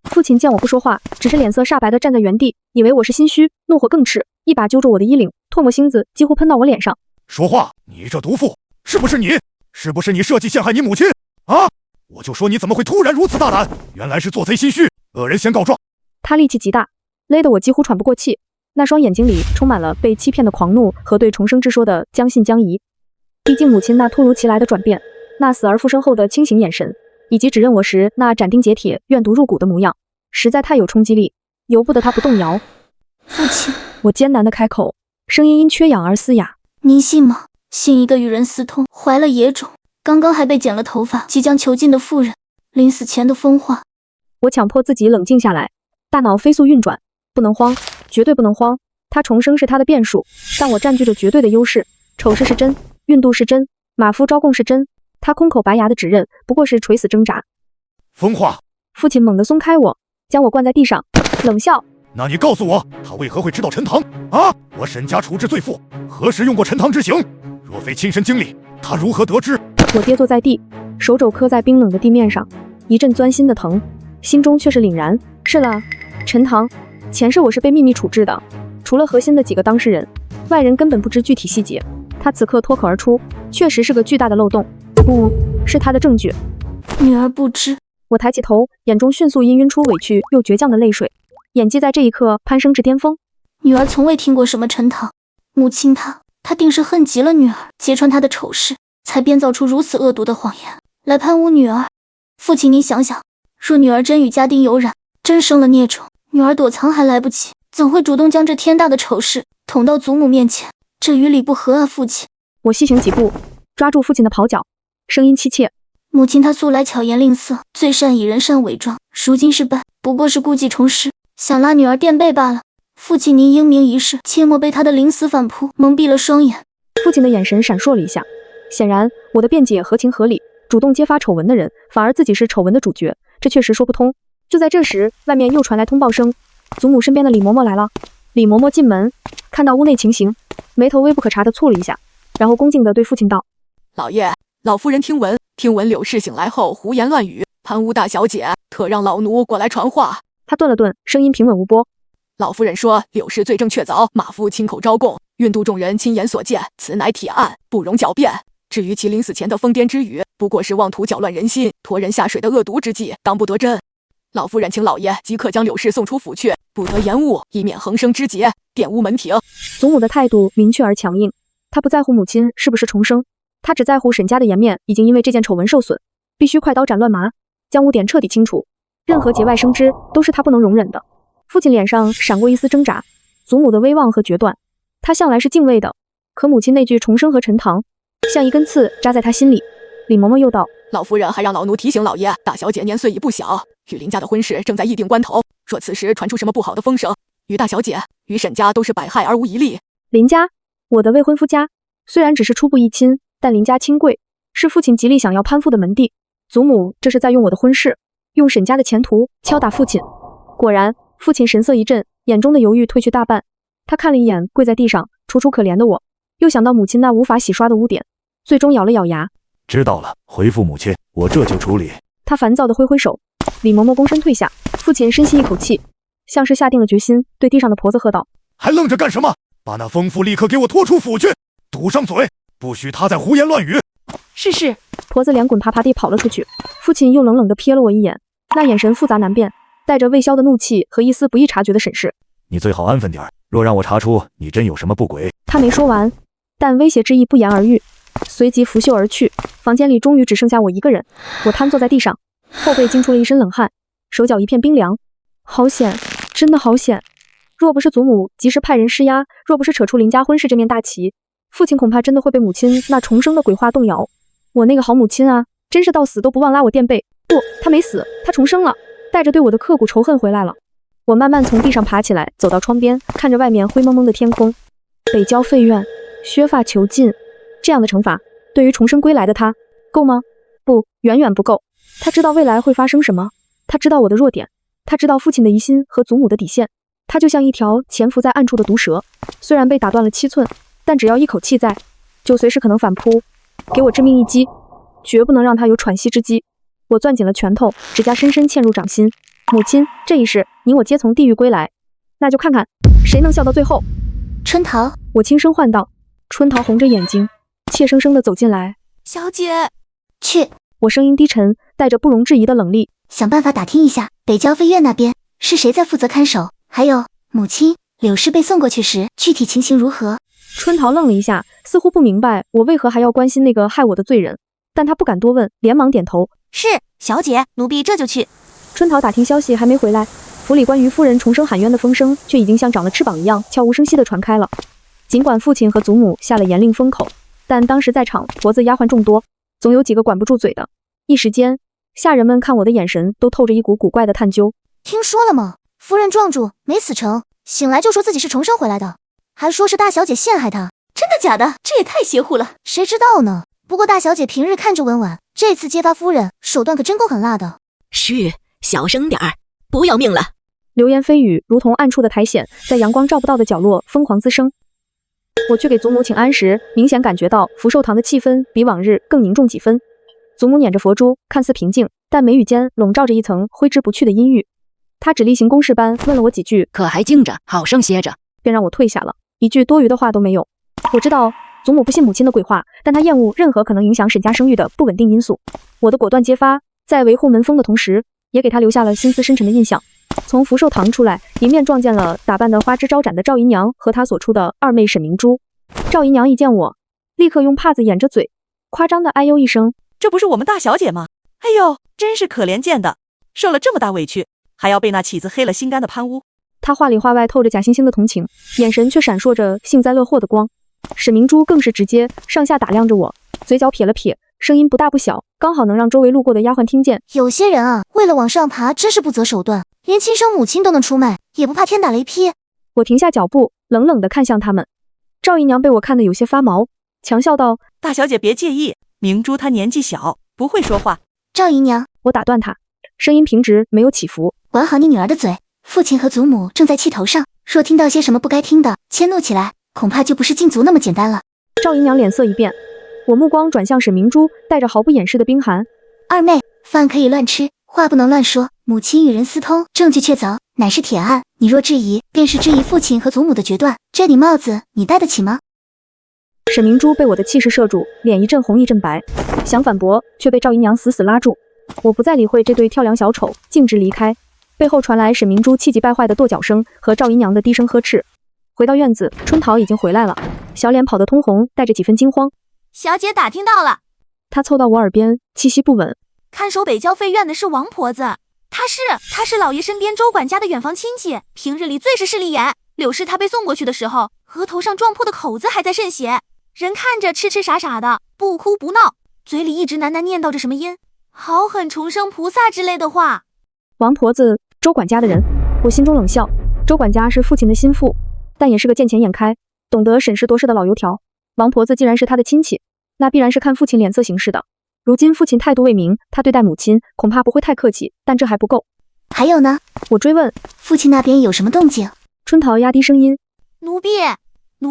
父親見我不說話，只是臉色煞白地站在原地，以為我是心虛，怒火更熾，一把揪住我的衣領，唾沫星子幾乎噴到我臉上。說話！你這毒婦，是不是你？是不是你設計陷害你母親？啊！我就說你怎麼會突然如此大膽，原來是做賊心虛，惡人先告狀。他力气極大，勒得我幾乎喘不過氣，那雙眼睛裡充滿了被欺騙的狂怒和對重生之說的將信將疑。畢竟母親那突如其來的轉變，那死而復生後的清醒眼神，以及指認我時那斬釘截鐵、願毒入骨的模樣，實在太有衝擊力，由不得他不動搖。父親，我艱難地開口，聲音因缺氧而嘶啞。您信嗎？信一個與人私通、懷了野種，剛剛還被剪了頭髮、即將囚禁的婦人，臨死前的瘋話。我強迫自己冷靜下來，大腦飛速運轉，不能慌，絕對不能慌。他重生是他的變數，但我佔據着絕對的優勢。醜事是真，孕肚是真，馬夫招供是真，他空口白牙的指認不過是垂死掙扎。瘋話！父親猛地鬆開我，將我灌在地上，冷笑。那你告訴我，他為何會知道陳塘？啊！我沈家處置罪婦，何時用過陳塘之刑？若非親身經歷，他如何得知？我跌坐在地，手肘磕在冰冷的地面上，一陣鑽心的疼，心中卻是凛然。是了，陳塘，前世我是被秘密處置的，除了核心的幾個當事人，外人根本不知具體細節。他此刻脫口而出，確實是個巨大的漏洞，不是他的證據。女兒不知。我抬起頭，眼中迅速氤氲出委屈又倔強的淚水，演技在這一刻攀升至巔峰。女兒從未聽過什麼陳塘，母親她定是恨極了女兒，揭穿她的醜事，才編造出如此惡毒的謊言來攀污女兒。父親，您想想，若女兒真與家丁有染，真生了孽種，女兒躲藏還來不及，怎會主動將這天大的醜事捅到祖母面前？這與理不合啊，父親。我細行幾步，抓住父親的袍角，聲音凄切。母親她素來巧言令色，最善以人善偽裝，如今失敗，不過是故技重施，想拉女兒墊背罷了。父親，您英明一世，切莫被他的臨死反撲蒙蔽了雙眼。父親的眼神閃爍了一下，顯然我的辯解合情合理，主動揭發醜聞的人，反而自己是醜聞的主角，這確實說不通。就在這時，外面又傳來通報聲，祖母身邊的李嬤嬤來了。李嬤嬤進門，看到屋內情形，眉頭微不可察地蹙了一下，然後恭敬地對父親道：老爺，老夫人聽聞柳氏醒來後胡言亂語，攀污大小姐，特讓老奴過來傳話。他頓了頓，聲音平穩無波。老夫人說柳氏罪證確鑿，馬夫親口招供，孕肚眾人親眼所見，此乃鐵案，不容狡辯。至於其臨死前的瘋癲之語，不過是妄圖攪亂人心、拖人下水的惡毒之計，當不得真。老夫人請老爺即刻將柳氏送出府去，不得延誤，以免橫生枝節，玷污門庭。祖母的態度明確而強硬，她不在乎母親是不是重生，她只在乎沈家的顏面已經因為這件醜聞受損，必須快刀斬亂麻，將污點徹底清除。任何節外生枝都是她不能容忍的。父親臉上閃過一絲掙扎，祖母的威望和決斷，他向來是敬畏的，可母親那句重生和陳塘，像一根刺扎在他心裡。李嬤嬤又道：老夫人還讓老奴提醒老爺，大小姐年歲已不小，與林家的婚事正在议定關頭，若此時傳出什麼不好的風聲，於大小姐與沈家都是百害而無一利。林家，我的未婚夫家，雖然只是初步議親，但林家親貴，是父親極力想要攀附的門第。祖母這是在用我的婚事，用沈家的前途敲打父親。果然，父親神色一震，眼中的猶豫褪去大半。他看了一眼跪在地上楚楚可憐的我，又想到母親那無法洗刷的污點，最終咬了咬牙。知道了，回復母親，我這就處理。他煩躁地揮揮手。李嬤嬤躬身退下，父親深吸一口氣，像是下定了決心，對地上的婆子喝道：還愣着幹什麼？把那瘋婦立刻給我拖出府去，堵上嘴，不許她再胡言亂語。是。婆子连滾爬爬地跑了出去。父親又冷冷地瞥了我一眼，那眼神複雜難辨，帶着未消的怒氣和一絲不易察覺的審視。你最好安分點，若讓我查出你真有什麼不軌。他沒說完，但威脅之意不言而喻。隨即拂袖而去。房間裡終於只剩下我一個人，我癱坐在地上，後背驚出了一身冷汗，手腳一片冰涼。好險，真的好險！若不是祖母及時派人施壓，若不是扯出林家婚事這面大旗，父親恐怕真的会被母親那重生的鬼話動搖。我那個好母親啊，真是到死都不忘拉我墊背。不，她沒死，她重生了，帶着對我的刻骨仇恨回來了。我慢慢從地上爬起來，走到窗邊，看着外面灰蒙蒙的天空。北郊廢院，削髮囚禁，這樣的懲罰對於重生歸來的他夠嗎？不，遠遠不夠。他知道未來會發生什麼，他知道我的弱點，他知道父親的疑心和祖母的底線。他就像一條潛伏在暗處的毒蛇，雖然被打斷了7寸，但只要一口氣在，就隨時可能反撲，給我致命一擊，絕不能讓他有喘息之機。我攥緊了拳頭，指甲深深嵌入掌心。母親，這一世你我皆從地獄歸來，那就看看誰能笑到最後。春桃，我輕聲喚道。春桃紅着眼睛，怯生生地走進來。小姐，去。我聲音低沉，帶着不容置疑的冷厉。想办法打听一下北郊废院那邊是誰在負責看守，還有母親柳氏被送过去時具體情形如何？春桃愣了一下，似乎不明白我為何還要關心那個害我的罪人，但她不敢多問，連忙點頭。是，小姐，奴婢這就去。春桃打聽消息還沒回來，府裡關於夫人重生喊冤的風聲卻已經像長了翅膀一樣悄無聲息地傳開了。儘管父親和祖母下了嚴令封口，但當時在場婆子丫鬟眾多，總有幾個管不住嘴的。一時間，下人们看我的眼神都透着一股古怪的探究。聽說了嗎？夫人撞柱沒死成，醒來就說自己是重生回來的，還說是大小姐陷害她。真的假的？這也太邪乎了。誰知道呢？不過大小姐平日看着溫婉，這次揭發夫人手段可真夠狠辣的。噓，小聲點兒，不要命了。流言蜚語如同暗處的苔蘚，在陽光照不到的角落瘋狂滋生。我去給祖母請安時，明顯感覺到福壽堂的氣氛比往日更凝重幾分。祖母捻着佛珠，看似平靜，但眉宇間籠罩着一層揮之不去的陰鬱。她只例行公事般問了我幾句，可還靜着，好生歇着，便讓我退下了，一句多餘的話都沒有。我知道祖母不信母親的鬼話，但她厭惡任何可能影響沈家聲譽的不穩定因素。我的果斷揭發，在維護門風的同時，也給她留下了心思深沉的印象。從福壽堂出來，迎面撞見了打扮得花枝招展的趙姨娘和她所出的二妹沈明珠。趙姨娘一見我，立刻用帕子掩着嘴，誇張地哎呦一聲：“這不是我們大小姐嗎？哎呦，真是可憐見的，受了這麼大委屈，還要被那起子黑了心肝的貪污。”她話裡話外透着假惺惺的同情，眼神卻閃爍着幸災樂禍的光。沈明珠更是直接，上下打量着我，嘴角撇了撇，聲音不大不小，剛好能讓周圍路過的丫鬟聽見。有些人啊，為了往上爬，真是不擇手段，連親生母親都能出賣，也不怕天打雷劈。我停下腳步，冷冷地看向他們。趙姨娘被我看得有些發毛，強笑道：“大小姐別介意，明珠她年紀小，不會說話。”趙姨娘，我打斷她，聲音平直，沒有起伏。管好你女兒的嘴，父親和祖母正在氣頭上，若聽到些什麼不該聽的，遷怒起來，恐怕就不是禁足那麼簡單了。趙姨娘臉色一變，我目光轉向沈明珠，帶着毫不掩飾的冰寒。二妹，飯可以亂吃，話不能亂說。母親與人私通，證據確鑿，乃是鐵案。你若質疑，便是質疑父親和祖母的決斷。這頂帽子你戴得起嗎？沈明珠被我的氣勢射住，臉一陣紅一陣白，想反駁，卻被趙姨娘死死拉住。我不再理會這對跳梁小丑，徑直離開。背後傳來沈明珠氣急敗壞的跺腳聲和趙姨娘的低聲呵斥。回到院子，春桃已經回來了，小臉跑得通紅，帶着幾分驚慌。小姐打聽到了。她湊到我耳邊，氣息不穩。看守北郊廢院的是王婆子，她是老爺身邊周管家的遠房親戚，平日裡最是勢利眼。柳氏她被送過去的時候，額頭上撞破的口子還在滲血，人看着痴痴傻傻的，不哭不鬧，嘴裡一直喃喃念叨着什麼因好狠重生菩薩之類的話。王婆子，周管家的人，我心中冷笑。周管家是父親的心腹，但也是個見錢眼開、懂得審時度勢的老油條。王婆子既然是他的親戚，那必然是看父親臉色行事的。如今父親態度未明，他對待母親恐怕不會太客氣，但這還不夠。還有呢？我追問。父親那邊有什麼動靜？春桃壓低聲音：奴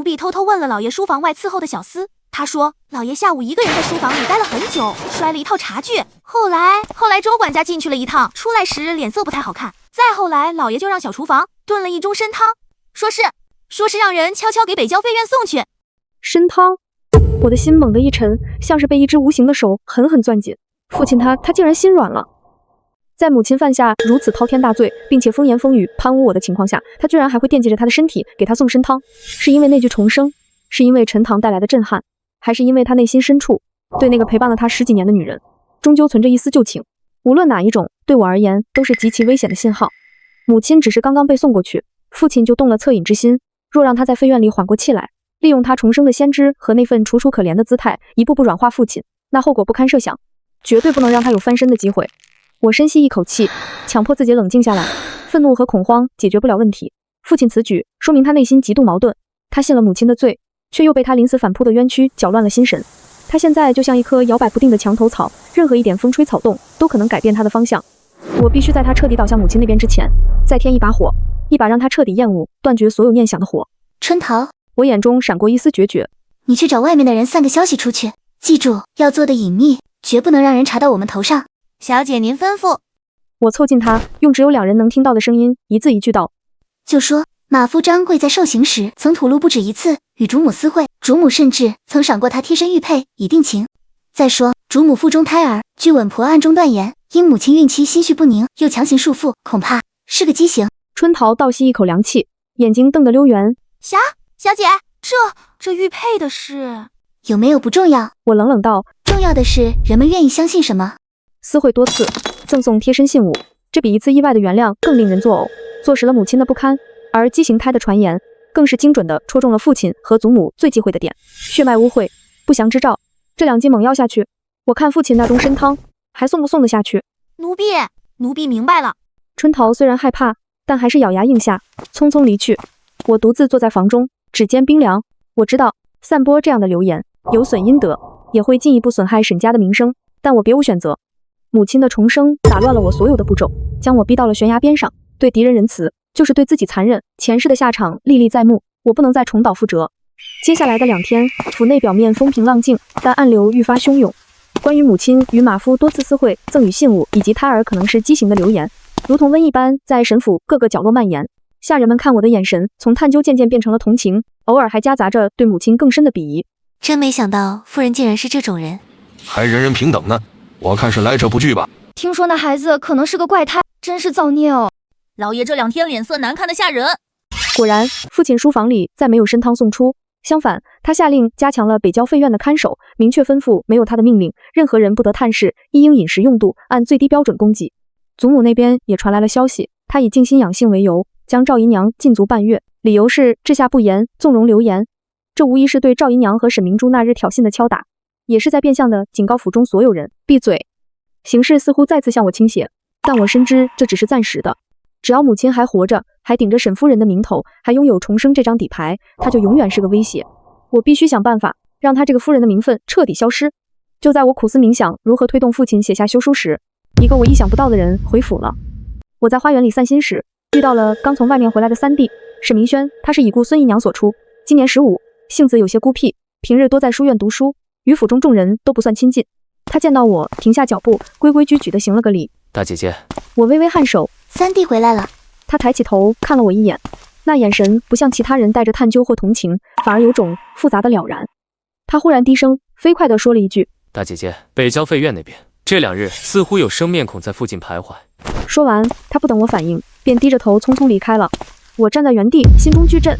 婢偷偷問了老爺書房外伺候的小厮，他說老爺下午一個人在書房裡待了很久，摔了一套茶具。後來周管家進去了一趟，出來時臉色不太好看。再後來老爺就讓小廚房燉了一盅參湯，說是讓人悄悄給北郊廢院送去。參湯，我的心猛地一沉，像是被一隻無形的手狠狠攥緊。父親他竟然心軟了。在母親犯下如此滔天大罪，並且風言風語攀汙我的情況下，他居然還會惦記着他的身體，給他送參湯，是因為那句重生，是因為陳塘帶來的震撼。還是因為他內心深處對那個陪伴了他10幾年的女人，終究存着一絲舊情。無論哪一種，對我而言都是極其危險的信號。母親只是剛剛被送過去，父親就动了惻隱之心。若讓他在废院裡緩過氣來，利用他重生的先知和那份楚楚可憐的姿態，一步步軟化父親，那後果不堪設想，絕對不能讓他有翻身的機會。我深吸一口氣，強迫自己冷靜下來。憤怒和恐慌解決不了問題，父親此舉說明他內心極度矛盾。他信了母親的罪，卻又被他臨死反撲的冤屈攪亂了心神。他現在就像一棵搖擺不定的牆頭草，任何一點風吹草動都可能改變他的方向。我必須在他徹底倒向母親那邊之前，再添一把火，一把讓他徹底厭惡、斷絕所有念想的火。春桃，我眼中閃過一絲決絕。你去找外面的人散個消息出去，記住要做的隱秘，絕不能讓人查到我們頭上。小姐您吩咐。我凑近他，用只有2人能听到的声音，一字一句道：就說马夫张贵在受刑时曾吐露不止一次与主母私会，主母甚至曾赏过他贴身玉佩以定情。再說主母腹中胎兒，据稳婆暗中断言，因母親孕期心緒不宁，又強行束缚，恐怕是個畸形。春桃倒吸一口涼氣，眼睛瞪得溜圓。小姐，這玉佩的事有沒有不重要？我冷冷道：重要的是人們願意相信什麼。私會多次，贈送貼身信物，這比一次意外的原諒更令人作嘔，坐實了母親的不堪。而畸形胎的傳言更是精準地戳中了父親和祖母最忌諱的點，血脈污穢，不祥之兆。這2劑猛藥下去，我看父親那終身湯還送不送得下去。奴婢明白了。春桃雖然害怕，但還是咬牙應下，匆匆離去。我獨自坐在房中，指尖冰涼。我知道散播這樣的流言有損陰德，也會進一步損害沈家的名聲，但我別無選擇。母親的重生打亂了我所有的步驟，將我逼到了懸崖邊上。對敵人仁慈，就是對自己殘忍。前世的下場歷歷在目，我不能再重蹈覆轍。接下來的2天，府內表面風平浪靜，但暗流愈發洶湧。關於母親與馬夫多次私會、贈與信物以及胎兒可能是畸形的流言，如同瘟疫般在沈府各個角落蔓延。下人們看我的眼神從探究漸漸變成了同情，偶爾還夾雜着對母親更深的鄙夷。真沒想到夫人竟然是這種人，還人人平等呢，我看是來者不拒吧。聽說那孩子可能是個怪胎，真是造孽哦。老爺這2天臉色難看得嚇人。果然，父親書房裡再沒有參湯送出，相反，他下令加強了北郊廢院的看守，明確吩咐沒有他的命令，任何人不得探視，亦應飲食用度按最低標準供給。祖母那邊也傳來了消息，他以靜心養性為由，將趙姨娘禁足半月，理由是治下不嚴，縱容流言。這無疑是對趙姨娘和沈明珠那日挑釁的敲打，也是在變相的警告府中所有人閉嘴。形勢似乎再次向我傾斜，但我深知這只是暫時的。只要母親還活着，還頂着沈夫人的名頭，還擁有重生這張底牌，她就永遠是個威脅。我必須想辦法讓她這個夫人的名分徹底消失。就在我苦思冥想如何推動父親寫下休書時，一個我意想不到的人回府了。我在花園裡散心時，遇到了剛從外面回來的三弟沈明軒。他是已故孙姨娘所出，今年15，性子有些孤僻，平日多在書院讀書，與府中眾人都不算親近。他見到我停下腳步，規規矩矩地行了個禮。大姐姐。我微微頷首。三弟回來了。他抬起頭看了我一眼，那眼神不像其他人帶着探究或同情，反而有種複雜的了然。他忽然低聲飛快地說了一句：大姐姐，北郊廢院那邊這2日似乎有生面孔在附近徘徊。說完，他不等我反應，便低着頭匆匆離開了。我站在原地，心中巨震。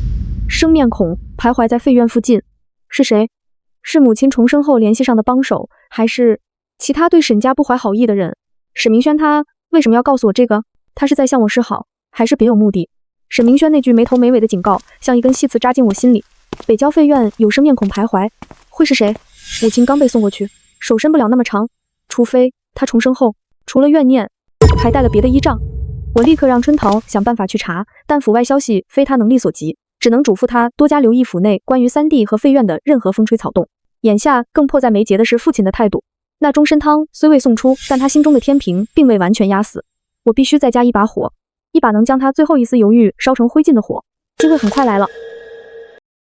生面孔徘徊在廢院附近，是誰？是母親重生後聯繫上的幫手，還是其他對沈家不懷好意的人？沈明軒他為什麼要告訴我這個？他是在向我示好，還是別有目的？沈明軒那句沒頭沒尾的警告，像一根細刺扎進我心裡。北郊廢院有生面孔徘徊，會是誰？母親剛被送過去，手伸不了那麼長，除非他重生後，除了怨念，還帶了別的依仗。我立刻讓春桃想辦法去查，但府外消息非他能力所及，只能囑咐他多加留意府內關於三弟和廢院的任何風吹草動。眼下更迫在眉睫的是父親的態度。那終身湯雖未送出，但他心中的天平並未完全壓死。我必須再加一把火，一把能將他最後一絲猶豫燒成灰燼的火。機會很快來了。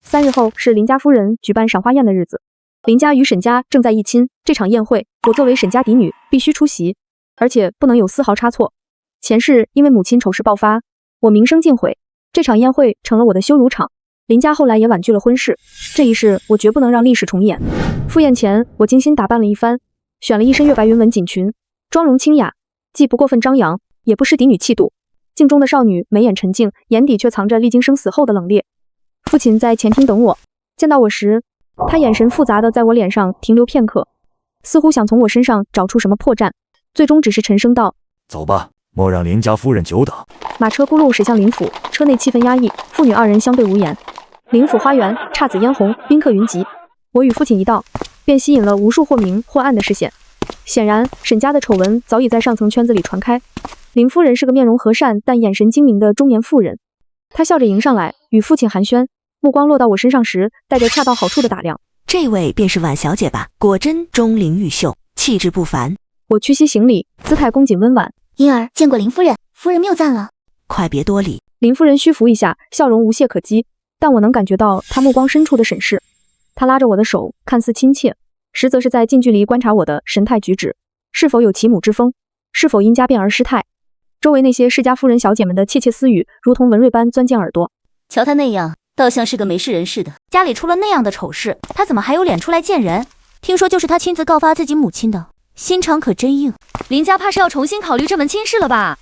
3日後是林家夫人舉辦賞花宴的日子，林家與沈家正在議親。這場宴會，我作為沈家嫡女必須出席，而且不能有絲毫差錯。前世因為母親醜事爆發，我名聲盡毀，這場宴會成了我的羞辱場。林家後來也婉拒了婚事，這一世我絕不能讓歷史重演。赴宴前，我精心打扮了一番，選了一身月白雲紋錦裙，妝容清雅，既不過分張揚，也不失嫡女氣度。鏡中的少女眉眼沉靜，眼底卻藏着歷經生死後的冷冽。父親在前廳等我，見到我時，他眼神複雜的在我臉上停留片刻，似乎想從我身上找出什麼破綻，最終只是沉聲道：“走吧，莫讓林家夫人久等。”馬車轱辘駛向林府，車內氣氛壓抑，父女二人相對無言。林府花園姹紫嫣紅，賓客雲集。我與父親一到，便吸引了無數或明或暗的視線。顯然，沈家的醜聞早已在上層圈子裡傳開。林夫人是個面容和善但眼神精明的中年婦人，她笑着迎上來，與父親寒暄，目光落到我身上時，帶着恰到好處的打量。這位便是婉小姐吧？果真鐘靈毓秀，氣質不凡。我屈膝行禮，姿態恭謹溫婉。因兒見過林夫人，夫人謬讚了。快別多禮。林夫人虛浮一下，笑容無懈可擊，但我能感覺到她目光深處的審視。她拉着我的手，看似親切，實則是在近距離觀察我的神態舉止，是否有其母之風，是否因家變而失態。周圍那些世家夫人小姐們的竊竊私語，如同文瑞般鑽進耳朵。瞧他那樣，倒像是個沒事人似的。家裡出了那樣的醜事，他怎麼還有臉出來見人？聽說就是他親自告發自己母親的，心腸可真硬。林家怕是要重新考慮這門親事了吧？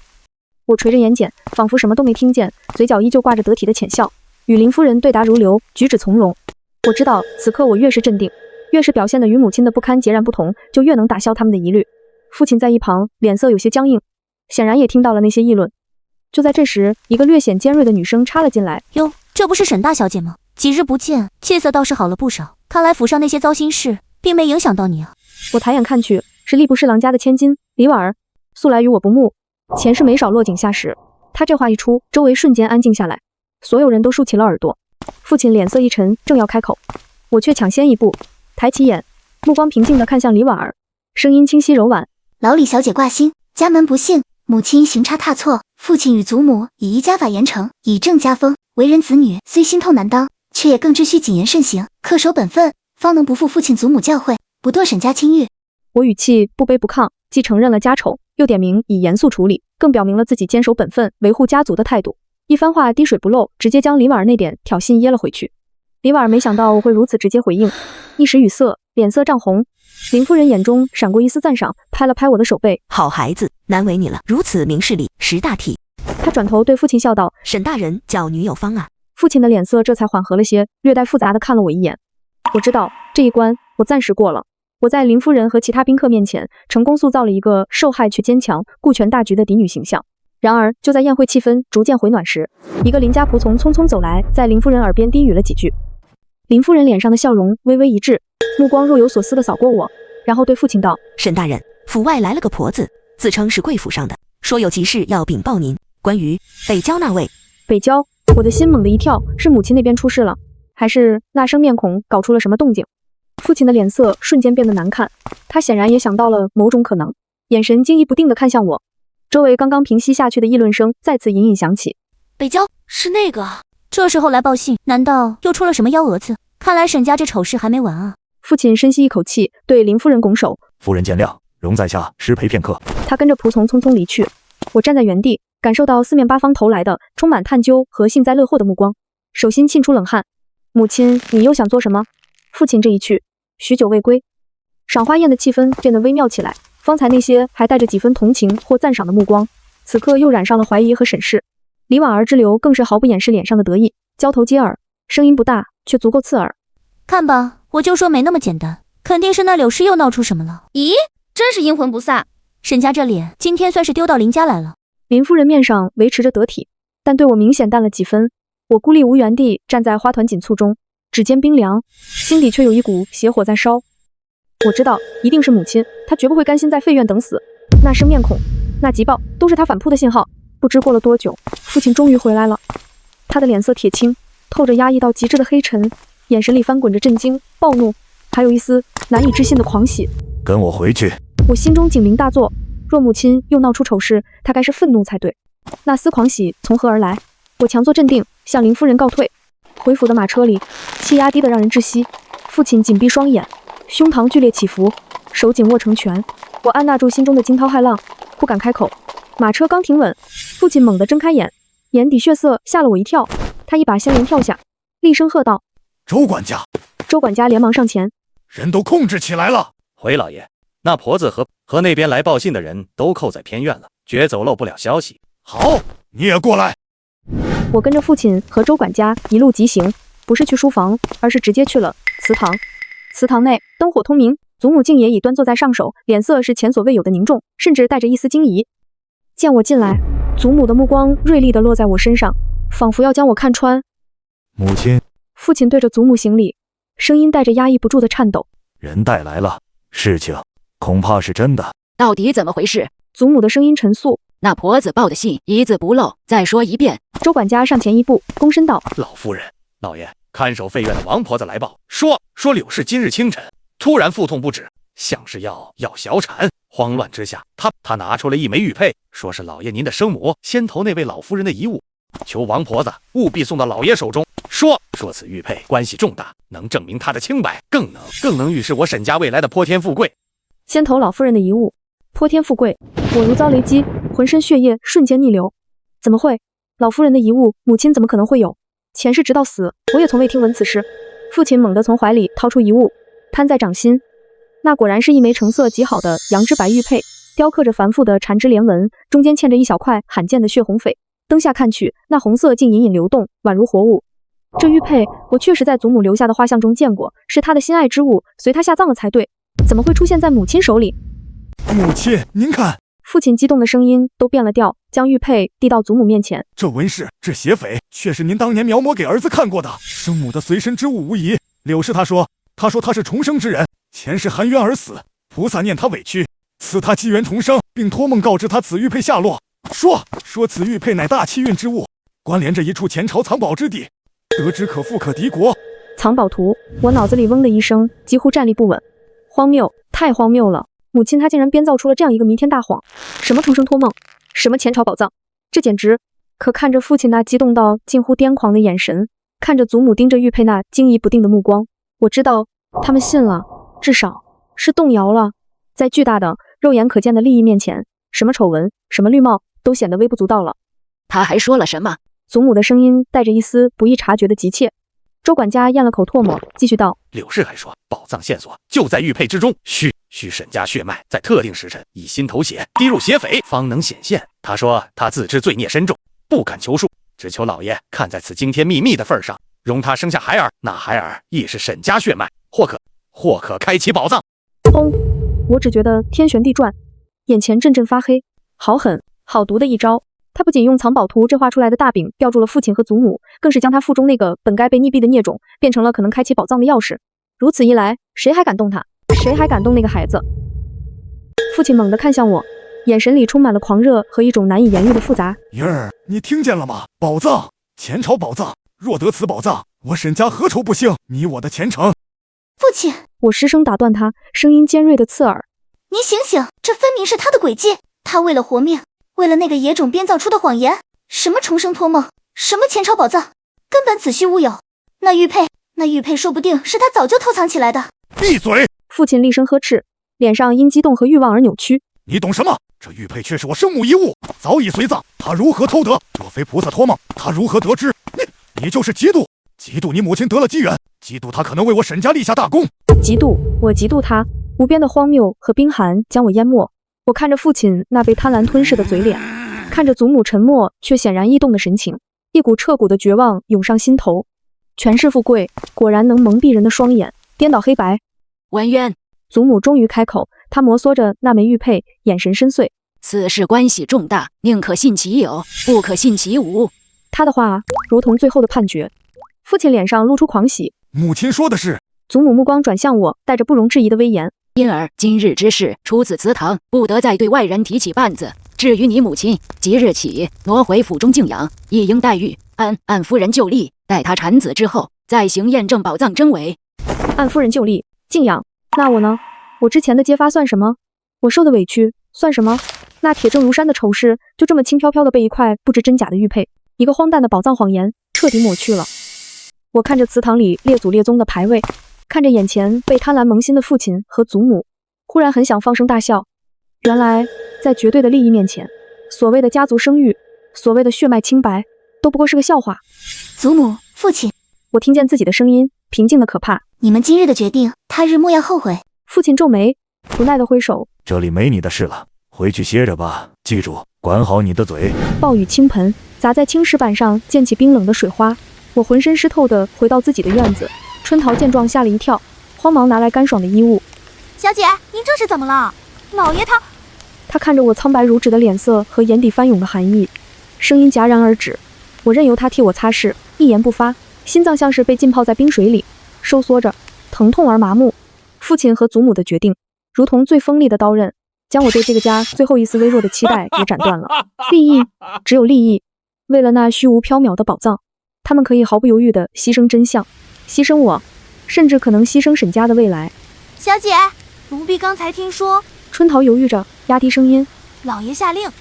我垂着眼瞼，仿佛什麼都沒聽見，嘴角依舊掛着得體的淺笑，與林夫人對答如流，舉止從容。我知道，此刻我越是鎮定，越是表現得與母親的不堪截然不同，就越能打消他們的疑慮。父親在一旁，臉色有些僵硬，顯然也聽到了那些議論。就在這時，一個略顯尖銳的女聲插了進來：“喲，這不是沈大小姐嗎？幾日不見，氣色倒是好了不少。看來府上那些糟心事，並沒影響到你啊。”我抬眼看去，是吏部侍郎家的千金李婉兒，素來與我不睦，前世沒少落井下石。他這話一出，周圍瞬間安靜下來，所有人都豎起了耳朵。父親臉色一沉，正要開口，我卻搶先一步，抬起眼，目光平靜地看向李婉兒，聲音清晰柔婉：“老李小姐掛心，家門不幸，母親行差踏錯，父親與祖母已依家法嚴懲，以正家風。為人子女雖心痛難當，卻也更知需謹言慎行，恪守本分，方能不負父親祖母教誨，不墮沈家清譽。”我語氣不卑不亢，既承認了家醜，又點明以嚴肅處理，更表明了自己堅守本分、維護家族的態度。一番話滴水不漏，直接將李婉兒那點挑釁噎了回去。李婉兒沒想到我會如此直接回應，一時語塞，臉色漲紅。林夫人眼中閃過一絲讚賞，拍了拍我的手背：“好孩子，難為你了，如此明事理，識大體。”她轉頭對父親笑道：“沈大人叫女有方啊。”父親的臉色這才緩和了些，略帶複雜的看了我一眼。我知道這一關我暫時過了。我在林夫人和其他賓客面前，成功塑造了一個受害卻堅強、顧全大局的嫡女形象。然而，就在宴會氣氛逐漸回暖時，一個林家僕從匆匆走來，在林夫人耳邊低語了幾句。林夫人臉上的笑容微微一滯，目光若有所思地掃過我，然後對父親道：“沈大人，府外來了個婆子，自稱是貴府上的，說有急事要稟報您。關於北郊那位。”北郊，我的心猛地一跳，是母親那邊出事了，還是那生面孔搞出了什麼動靜？父親的臉色瞬間變得難看，他顯然也想到了某種可能，眼神惊疑不定地看向我。周圍剛剛平息下去的議論聲再次隱隱響起。北郊是那個？這時候來報信，難道又出了什麼幺蛾子？看來沈家這醜事還沒完啊！父親深吸一口氣，對林夫人拱手：“夫人見諒，容在下失陪片刻。”他跟着仆從匆匆離去。我站在原地，感受到四面八方投來的充滿探究和幸災樂禍的目光，手心沁出冷汗。母親，你又想做什麼？父親這一去，許久未歸，賞花宴的氣氛變得微妙起來。方才那些還帶着幾分同情或讚賞的目光，此刻又染上了懷疑和審視。李婉兒之流更是毫不掩飾臉上的得意，交頭接耳，聲音不大，卻足夠刺耳。看吧，我就說沒那麼簡單，肯定是那柳氏又鬧出什麼了。咦，真是陰魂不散。沈家這臉今天算是丟到林家來了。林夫人面上維持着得體，但對我明顯淡了幾分。我孤立無援地站在花團錦簇中，指尖冰涼，心底卻有一股邪火在燒。我知道，一定是母親，她絕不會甘心在廢院等死。那生面孔，那急報，都是她反撲的信號。不知過了多久，父親終於回來了。他的臉色鐵青，透着壓抑到極致的黑沉，眼神裡翻滾着震驚、暴怒，還有一絲難以置信的狂喜。跟我回去。我心中警鈴大作，若母親又鬧出醜事，她該是憤怒才對。那絲狂喜從何而來？我強作鎮定，向林夫人告退。回府的馬車裡，氣壓低得讓人窒息。父親緊閉雙眼，胸膛劇烈起伏，手緊握成拳。我按捺住心中的驚濤駭浪，不敢開口。馬車剛停穩，父親猛地睜開眼，眼底血色嚇了我一跳。他一把掀簾跳下，厲聲喝道：“周管家！”周管家連忙上前：“人都控制起來了。”回老爺，那婆子和那邊来報信的人都扣在偏院了，绝走漏不了消息。好，你也过來。我跟着父親和周管家一路疾行，不是去書房，而是直接去了祠堂。祠堂內燈火通明，祖母竟也已端坐在上首，臉色是前所未有的凝重，甚至帶着一絲驚疑。見我進來，祖母的目光銳利地落在我身上，仿佛要將我看穿。母親。父親對着祖母行禮，聲音帶着壓抑不住的顫抖。人帶來了，事情恐怕是真的。到底怎麼回事？祖母的聲音沉肅。那婆子報的信一字不漏，再說一遍。周管家上前一步，躬身道：老夫人，老爺，看守废院的王婆子來報，說柳氏今日清晨突然腹痛不止，像是要小產。慌亂之下，他拿出了一枚玉佩，說是老爺您的生母先頭那位老夫人的遺物，求王婆子務必送到老爺手中。说此玉佩關係重大，能證明他的清白，更能預示我沈家未來的潑天富貴。先頭老夫人的遺物，潑天富貴，我如遭雷擊，渾身血液瞬間逆流。怎麼會？老夫人的遺物，母親怎麼可能會有？前世直到死，我也從未聽聞此事。父親猛地從懷裡掏出遺物，攤在掌心，那果然是一枚成色極好的羊脂白玉佩，雕刻着繁複的纏枝連紋，中間嵌着一小塊罕見的血紅翡。燈下看去，那紅色竟隱隱流動，宛如活物。這玉佩我確實在祖母留下的畫像中見過，是她的心愛之物，隨她下葬了才對。怎麼會出現在母親手裡？母親，您看！父親激動的聲音都變了調，將玉佩遞到祖母面前。這紋飾，這血翡，卻是您當年描摹給兒子看過的，生母的隨身之物無疑。柳氏他說他是重生之人，前世含冤而死，菩薩念他委屈，賜他機緣重生，並托夢告知他此玉佩下落。說此玉佩乃大氣運之物，關聯着一處前朝藏寶之地，得之可富可敵國。藏寶圖，我腦子裡嗡的一聲，幾乎站立不穩。荒謬，太荒謬了！母親她竟然編造出了這樣一個彌天大謊，什麼重生托夢，什麼前朝寶藏，這簡直……可看着父親那激動到近乎癲狂的眼神，看着祖母盯着玉佩那驚疑不定的目光，我知道他們信了，至少是動搖了。在巨大的肉眼可見的利益面前，什麼醜聞，什麼綠帽，都顯得微不足道了。他還說了什麼？祖母的聲音帶着一絲不易察覺的急切。周管家咽了口唾沫，繼續道：柳氏還說，寶藏線索就在玉佩之中，需沈家血脈在特定時辰以心頭血滴入血翡，方能顯現。他說他自知罪孽深重，不敢求恕，只求老爺看在此驚天秘密的份上，容他生下孩兒，那孩兒亦是沈家血脈，或可開啟寶藏。砰！我只覺得天旋地轉，眼前陣陣發黑，好狠好毒的一招。他不僅用藏寶圖這畫出來的大餅吊住了父親和祖母，更是將他腹中那個本該被溺斃的孽種變成了可能開啟寶藏的鑰匙。如此一來，誰還敢動他？誰還敢動那個孩子？父親猛地看向我，眼神裡充滿了狂熱和一種難以言喻的複雜。兒兒，你聽見了嗎？寶藏，前朝寶藏，若得此寶藏，我沈家何愁不幸？你我的前程。父親，我失聲打斷他，聲音尖銳的刺耳。你醒醒，這分明是他的詭計，他為了活命，為了那個野種編造出的謊言，什麼重生托夢，什麼前朝寶藏，根本子虛烏有。那玉佩說不定是他早就偷藏起來的。閉嘴！父親厉聲呵斥，臉上因激動和慾望而扭曲。你懂什麼？這玉佩卻是我生母遺物，早已隨葬，他如何偷得？若非菩薩托夢，他如何得知？你就是嫉妒你母親得了機緣，嫉妒他可能為我沈家立下大功。嫉妒，我嫉妒他。無邊的荒謬和冰寒將我淹沒。我看着父親那被貪婪吞噬的嘴臉，看着祖母沉默卻顯然異動的神情，一股徹骨的絕望湧上心頭。權勢富貴果然能蒙蔽人的雙眼，顛倒黑白。文淵，祖母終於開口，她摩挲着那枚玉佩，眼神深邃。此事關係重大，寧可信其有，不可信其無。他的話如同最後的判決。父親臉上露出狂喜。母親說的是。祖母目光轉向我，帶着不容置疑的威嚴。因而今日之事，出此祠堂，不得再對外人提起半字。至於你母親，即日起挪回府中靜養，一應待遇。按夫人就立，待她產子之後，再行驗證寶藏真偽。按夫人就立，靜養。那我呢？我之前的揭發算什麼？我受的委屈算什麼？那鐵證如山的醜事，就這麼輕飄飄的被一塊不知真假的玉佩，一個荒誕的寶藏謊言徹底抹去了。我看着祠堂裡列祖列宗的牌位，看着眼前被貪婪蒙心的父親和祖母，忽然很想放聲大笑。原來在絕对的利益面前，所謂的家族聲譽，所謂的血脈清白，都不過是個笑話。祖母，父親，我聽見自己的聲音，平靜的可怕。你們今日的決定，他日莫要後悔。父親皺眉，不耐地揮手。這裡沒你的事了，回去歇着吧。記住，管好你的嘴。暴雨傾盆，砸在青石板上濺起冰冷的水花。我渾身濕透的回到自己的院子。春桃见状嚇了一跳，慌忙拿來乾爽的衣物。小姐，您这是怎么了？老爷他看着我蒼白如紙的臉色和眼底翻涌的寒意，聲音戛然而止。我任由他替我擦拭，一言不發，心臟像是被浸泡在冰水裡，收縮着，疼痛而麻木。父親和祖母的決定，如同最鋒利的刀刃，將我對這個家最後一絲微弱的期待給斬斷了。利益，只有利益。為了那虛無縹緲的寶藏，他們可以毫不猶豫地犧牲真相，犧牲我，甚至可能犧牲沈家的未來。小姐，奴婢剛才聽說……春桃猶豫着，壓低聲音：老爺下令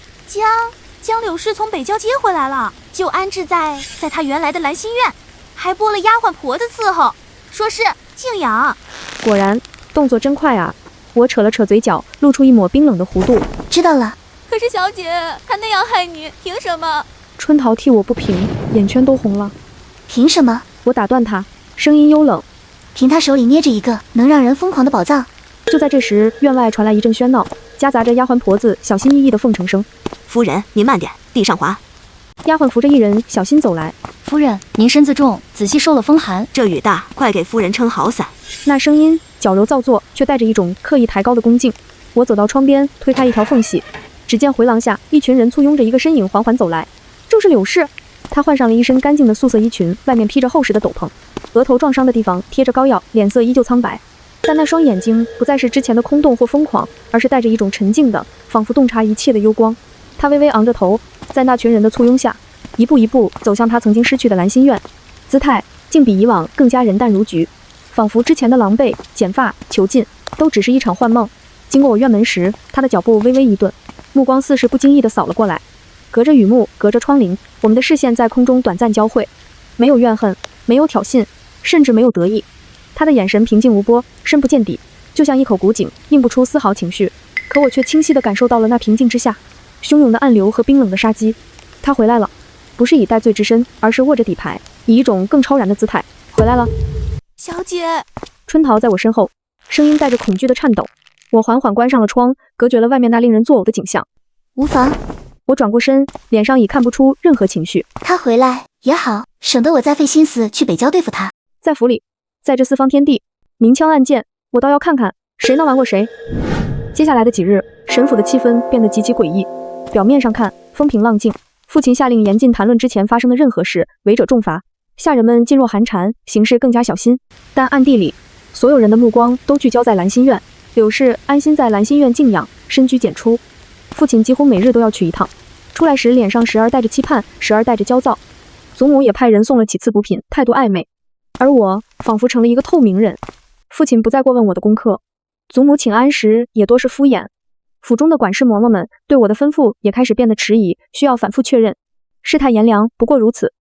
將柳氏從北郊接回來了，就安置在他原來的蘭心院，還撥了丫鬟婆子伺候，說是靜養。果然，動作真快啊！我扯了扯嘴角，露出一抹冰冷的弧度。知道了。可是小姐，他那樣害你，憑什麼？春桃替我不平，眼圈都紅了。憑什麼？我打斷他，聲音幽冷。憑他手裡捏着一個能讓人瘋狂的寶藏。就在這時，院外傳來一陣喧鬧，夾雜着丫鬟婆子小心翼翼的奉承聲。夫人，您慢點，地上滑。丫鬟扶着一人小心走來。夫人，您身子重，仔細受了風寒。這雨大，快給夫人撐好傘。那聲音矯揉造作，卻帶着一種刻意抬高的恭敬。我走到窗邊，推開一條縫隙，只見回廊下一群人簇擁着一個身影緩緩走來，正是柳氏。她換上了一身乾淨的素色衣裙，外面披着厚實的斗篷，額頭撞傷的地方貼着膏藥，臉色依舊蒼白，但那雙眼睛不再是之前的空洞或瘋狂，而是帶着一種沉靜的，仿佛洞察一切的幽光。她微微昂着頭，在那群人的簇擁下，一步一步走向她曾經失去的蘭心院，姿態竟比以往更加人淡如菊，仿佛之前的狼狽、剪髮、囚禁都只是一場幻夢。經過我院門時，她的腳步微微一頓，目光似是不經意地掃了過來。隔着雨幕，隔着窗棂，我們的視線在空中短暫交匯，沒有怨恨，沒有挑釁，甚至沒有得意。她的眼神平靜無波，深不見底，就像一口古井，映不出絲毫情緒。可我卻清晰地感受到了那平靜之下洶湧的暗流和冰冷的殺機。她回來了，不是以戴罪之身，而是握着底牌，以一種更超然的姿態回來了。小姐，春桃在我身後，聲音帶着恐懼的顫抖。我緩緩關上了窗，隔絕了外面那令人作嘔的景象。無妨。我轉過身，臉上已看不出任何情緒。他回來也好，省得我再費心思去北郊對付他。在府裡，在這四方天地，明槍暗箭，我倒要看看誰能瞞過誰。接下來的幾日，沈府的氣氛變得極其詭異。表面上看風平浪靜，父親下令嚴禁談論之前發生的任何事，違者重罰，下人們噤若寒蟬，行事更加小心。但暗地裡，所有人的目光都聚焦在蘭心院。柳氏安心在蘭心院靜養，深居簡出。父親幾乎每日都要去一趟，出來時臉上時而帶着期盼，時而帶着焦躁。祖母也派人送了幾次補品，態度曖昧。而我仿佛成了一個透明人。父親不再過問我的功課，祖母請安時也多是敷衍。府中的管事嬤嬤們對我的吩咐也開始變得遲疑，需要反覆確認。世態炎涼，不過如此。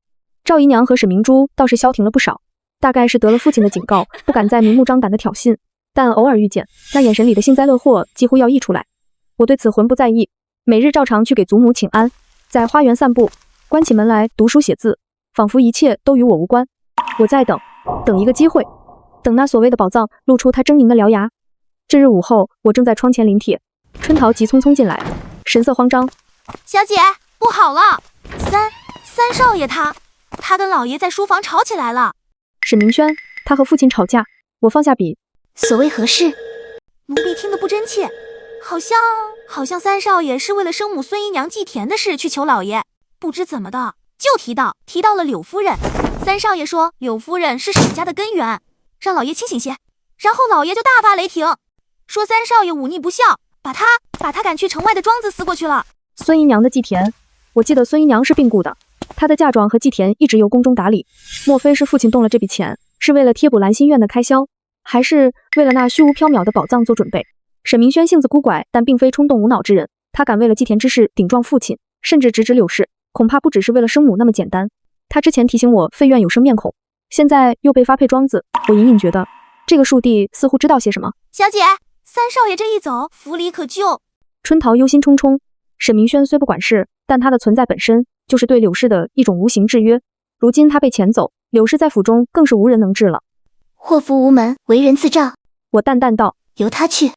趙姨娘和沈明珠倒是消停了不少，大概是得了父親的警告，不敢再明目張膽的挑釁，但偶爾遇見，那眼神裡的幸災樂禍幾乎要溢出來。我對此渾不在意，每日照常去給祖母請安，在花園散步，關起門來讀書寫字，仿佛一切都與我無關。我在等一個機會，等那所謂的寶藏露出它猙獰的獠牙。這日午後，我正在窗前臨帖，春桃急匆匆進來，神色慌張。小姐，不好了，三少爺他跟老爺在書房吵起來了。沈明軒，他和父親吵架。我放下筆。所謂何事？奴婢聽得不真切，好像三少爺是為了生母孫姨娘祭田的事去求老爺，不知怎麼的就提到了柳夫人。三少爺說柳夫人是沈家的根源，讓老爺清醒些。然後老爺就大發雷霆，說三少爺忤逆不孝，把他趕去城外的莊子撕過去了。孫姨娘的祭田，我記得孫姨娘是病故的，她的嫁妝和祭田一直由宮中打理。莫非是父親動了這筆錢，是為了貼補蘭心院的開銷，還是為了那虛無縹緲的寶藏做準備？沈明軒性子古怪，但並非衝動無腦之人，他敢為了祭田之事頂撞父親，甚至直指柳氏，恐怕不只是為了生母那麼簡單。他之前提醒我廢院有生面孔，現在又被發配莊子，我隱隱覺得這個庶弟似乎知道些什麼。小姐，三少爺這一走，府裡可就……春桃憂心忡忡。沈明軒雖不管事，但他的存在本身就是對柳氏的一種無形制約。如今他被遣走，柳氏在府中更是無人能治了。禍福無門，為人自照。我淡淡道：由他去。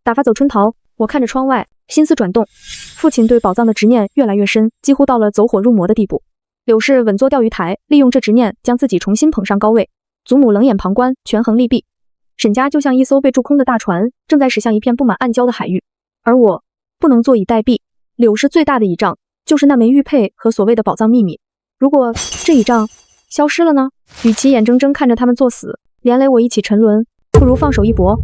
打發走春桃，我看着窗外，心思轉動。父親對寶藏的執念越來越深，幾乎到了走火入魔的地步。柳氏穩坐釣魚台，利用這執念將自己重新捧上高位。祖母冷眼旁觀，權衡利弊。沈家就像一艘被蛀空的大船，正在駛向一片布滿暗礁的海域，而我不能坐以待斃。柳氏最大的倚仗就是那枚玉佩和所謂的寶藏秘密。如果這倚仗消失了呢？與其眼睜睜看着他們作死，連累我一起沉淪，不如放手一搏。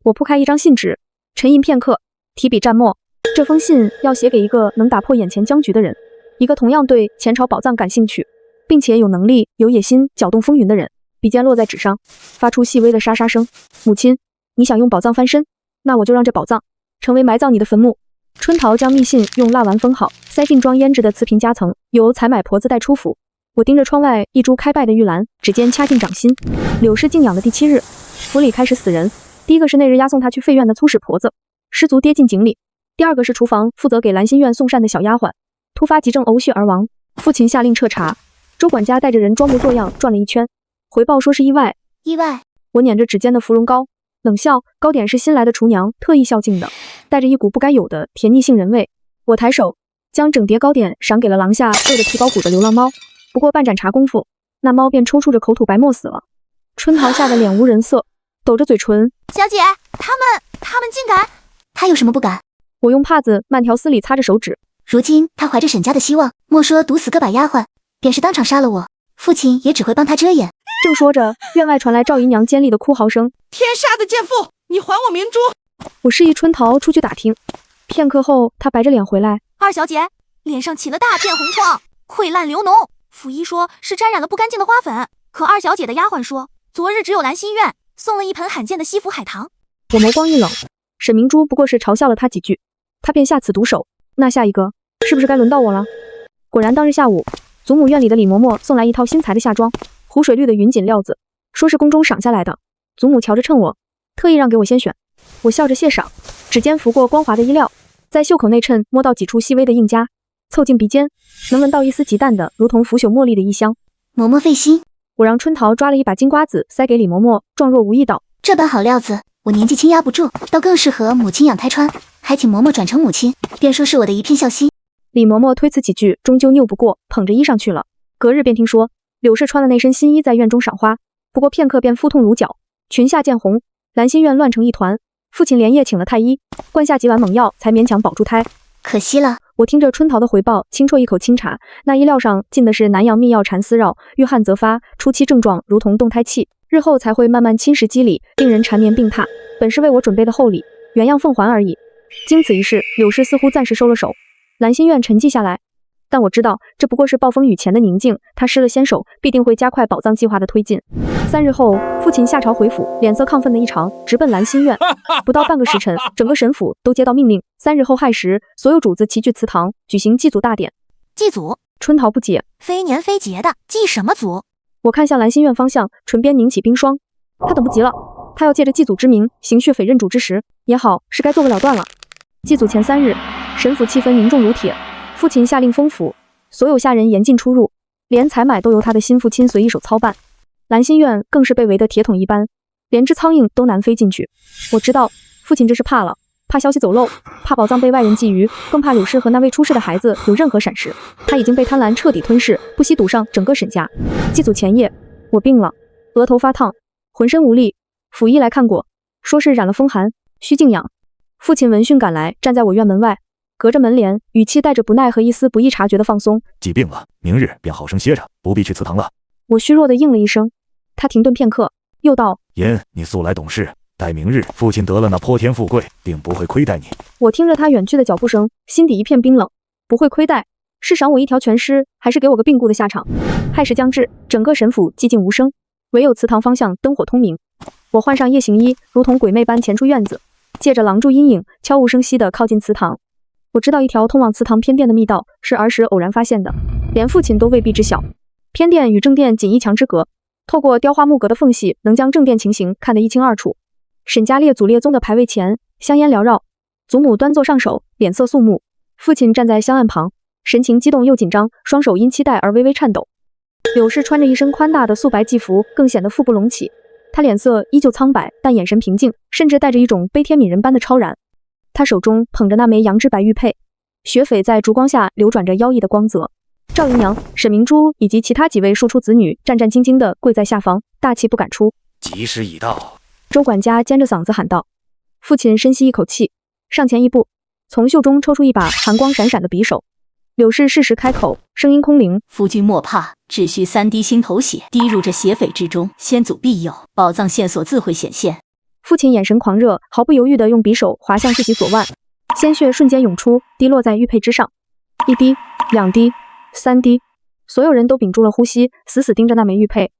我鋪開一張信紙，沉吟片刻，提筆蘸墨。這封信要寫給一個能打破眼前僵局的人，一個同樣對前朝寶藏感興趣，並且有能力、有野心攪動風雲的人。筆尖落在紙上，發出細微的沙沙聲。母親，你想用寶藏翻身，那我就讓這寶藏成為埋葬你的墳墓。春桃將密信用蠟丸封好，塞進裝胭脂的瓷瓶夾層，由采买婆子带出府。我盯着窗外一株開敗的玉蘭，指尖掐進掌心。柳氏靜養的第7日，府裡開始死人。第一個是那日押送她去廢院的粗使婆子，失足跌進井裡；第二個是廚房負責給蘭心院送膳的小丫鬟，突發急症嘔血而亡。父親下令徹查，周管家帶着人裝模作樣轉了一圈，回報說是意外。意外？我捻着指尖的芙蓉糕，冷笑，糕點是新來的廚娘特意孝敬的，帶着一股不該有的甜膩杏仁味。我抬手將整碟糕點賞給了廊下餓得皮包骨的流浪貓，不過半盏茶功夫，那貓便抽搐着口吐白沫死了。春桃嚇得臉無人色，抖着嘴唇，小姐，他們竟敢！他有什麼不敢？我用帕子慢条斯理擦着手指。如今他懷着沈家的希望，莫說毒死個把丫鬟，便是當場殺了我，父親也只會幫他遮掩。正說着，院外傳來趙姨娘尖利的哭嚎聲：“天殺的賤婦，你還我明珠！”我示意春桃出去打聽。片刻後，她白着臉回来：“二小姐，臉上起了大片紅瘡，潰爛流膿。府醫說是沾染了不乾淨的花粉，可二小姐的丫鬟說，昨日只有蘭心院送了一盆罕見的西府海棠。”我眸光一冷，沈明珠不過是嘲笑了她幾句，她便下此毒手。那下一個是不是該輪到我了？果然，當日下午，祖母院裡的李嬷嬷送來一套新裁的夏裝，湖水綠的雲錦料子，說是宮中賞下來的。祖母瞧着趁我，特意讓給我先選。我笑着謝賞，指尖拂過光滑的衣料，在袖口內襯摸到幾處細微的印痂，湊近鼻尖，能聞到一絲極淡的，如同腐朽茉莉的異香。嬷嬷費心。我讓春桃抓了一把金瓜子塞給李嬷嬷，狀若無意道：“這般好料子，我年紀輕壓不住，倒更適合母親養胎穿，還請嬷嬷轉成母親，便說是我的一片孝心。”李嬷嬷推辭幾句，終究拗不過，捧着衣上去了。隔日便聽說柳氏穿了那身新衣在院中賞花，不過片刻便腹痛如絞，裙下漸紅，蘭心院亂成一團。父親連夜請了太醫，灌下幾碗猛藥，才勉強保住胎。可惜了。我聽着春桃的回報，輕啜一口清茶，那衣料上浸的是南洋秘藥纏絲繞，遇旱則發，初期症狀如同動胎氣，日後才會慢慢侵蝕肌理，令人纏綿病榻。本是為我準備的厚禮，原樣奉還而已。經此一事，柳氏似乎暫時收了手，蘭心院沉寂下來。但我知道，這不過是暴風雨前的寧靜，他失了先手，必定會加快寶藏計劃的推進。3日後，父親下朝回府，臉色亢奮的異常，直奔蘭心院。不到半個時辰，整個沈府都接到命令，3日後亥時，所有主子齊聚祠堂，舉行祭祖大典。祭祖？春桃不解，非年非節的，祭什麼祖？我看向蘭心院方向，唇邊凝起冰霜。他等不及了，他要借着祭祖之名，行血匪認主之實，也好，是該做個了斷了。祭祖前3日，沈府氣氛凝重如鐵。父親下令封府，所有下人嚴禁出入，連採買都由他的心腹親隨一手操辦。蘭心院更是被圍得鐵桶一般，連只蒼蠅都難飛進去。我知道父親這是怕了，怕消息走漏，怕寶藏被外人覬覦，更怕柳氏和那位出事的孩子有任何閃失。他已經被貪婪徹底吞噬，不惜賭上整個沈家。祭祖前夜，我病了，額頭發燙，渾身無力。府醫來看過，說是染了風寒，需靜養。父親聞訊趕來，站在我院門外，隔着門簾，語氣帶着不耐和一絲不易察覺的放鬆：“既病了，明日便好生歇着，不必去祠堂了。”我虛弱地應了一聲。他停頓片刻，又道：“言，你素來懂事，待明日父親得了那潑天富貴，定不會虧待你。”我聽着他遠去的腳步聲，心底一片冰冷。不會虧待，是賞我一條全屍，還是給我個病故的下場？亥時將至，整個沈府寂靜無聲，唯有祠堂方向燈火通明。我換上夜行衣，如同鬼魅般潛出院子，借着廊柱陰影，悄無聲息地靠近祠堂。我知道一條通往祠堂偏殿的密道，是兒時偶然發現的，連父親都未必知曉。偏殿與正殿僅一牆之隔，透過雕花木格的縫隙，能將正殿情形看得一清二楚。沈家列祖列宗的牌位前，香煙繚繞，祖母端坐上首，臉色肅穆；父親站在香案旁，神情激動又緊張，雙手因期待而微微顫抖。柳氏穿着一身寬大的素白祭服，更顯得腹部隆起。他臉色依舊蒼白，但眼神平靜，甚至帶着一種悲天憫人般的超然。他手中捧着那枚羊脂白玉佩，雪翡在燭光下流轉着妖異的光澤，趙姨娘、沈明珠以及其他幾位庶出子女戰戰兢兢地跪在下方，大氣不敢出。吉時已到。周管家尖着嗓子喊道。父親深吸一口气，上前一步，從袖中抽出一把寒光閃閃的匕首。柳氏适时開口，聲音空靈：夫君莫怕，只需3滴心頭血，滴入這血匪之中，先祖庇佑，寶藏線索自會顯現。父親眼神狂熱，毫不猶豫地用匕首劃向自己左腕，鮮血瞬間湧出，滴落在玉佩之上。1滴、2滴、3滴，所有人都屏住了呼吸，死死盯着那枚玉佩。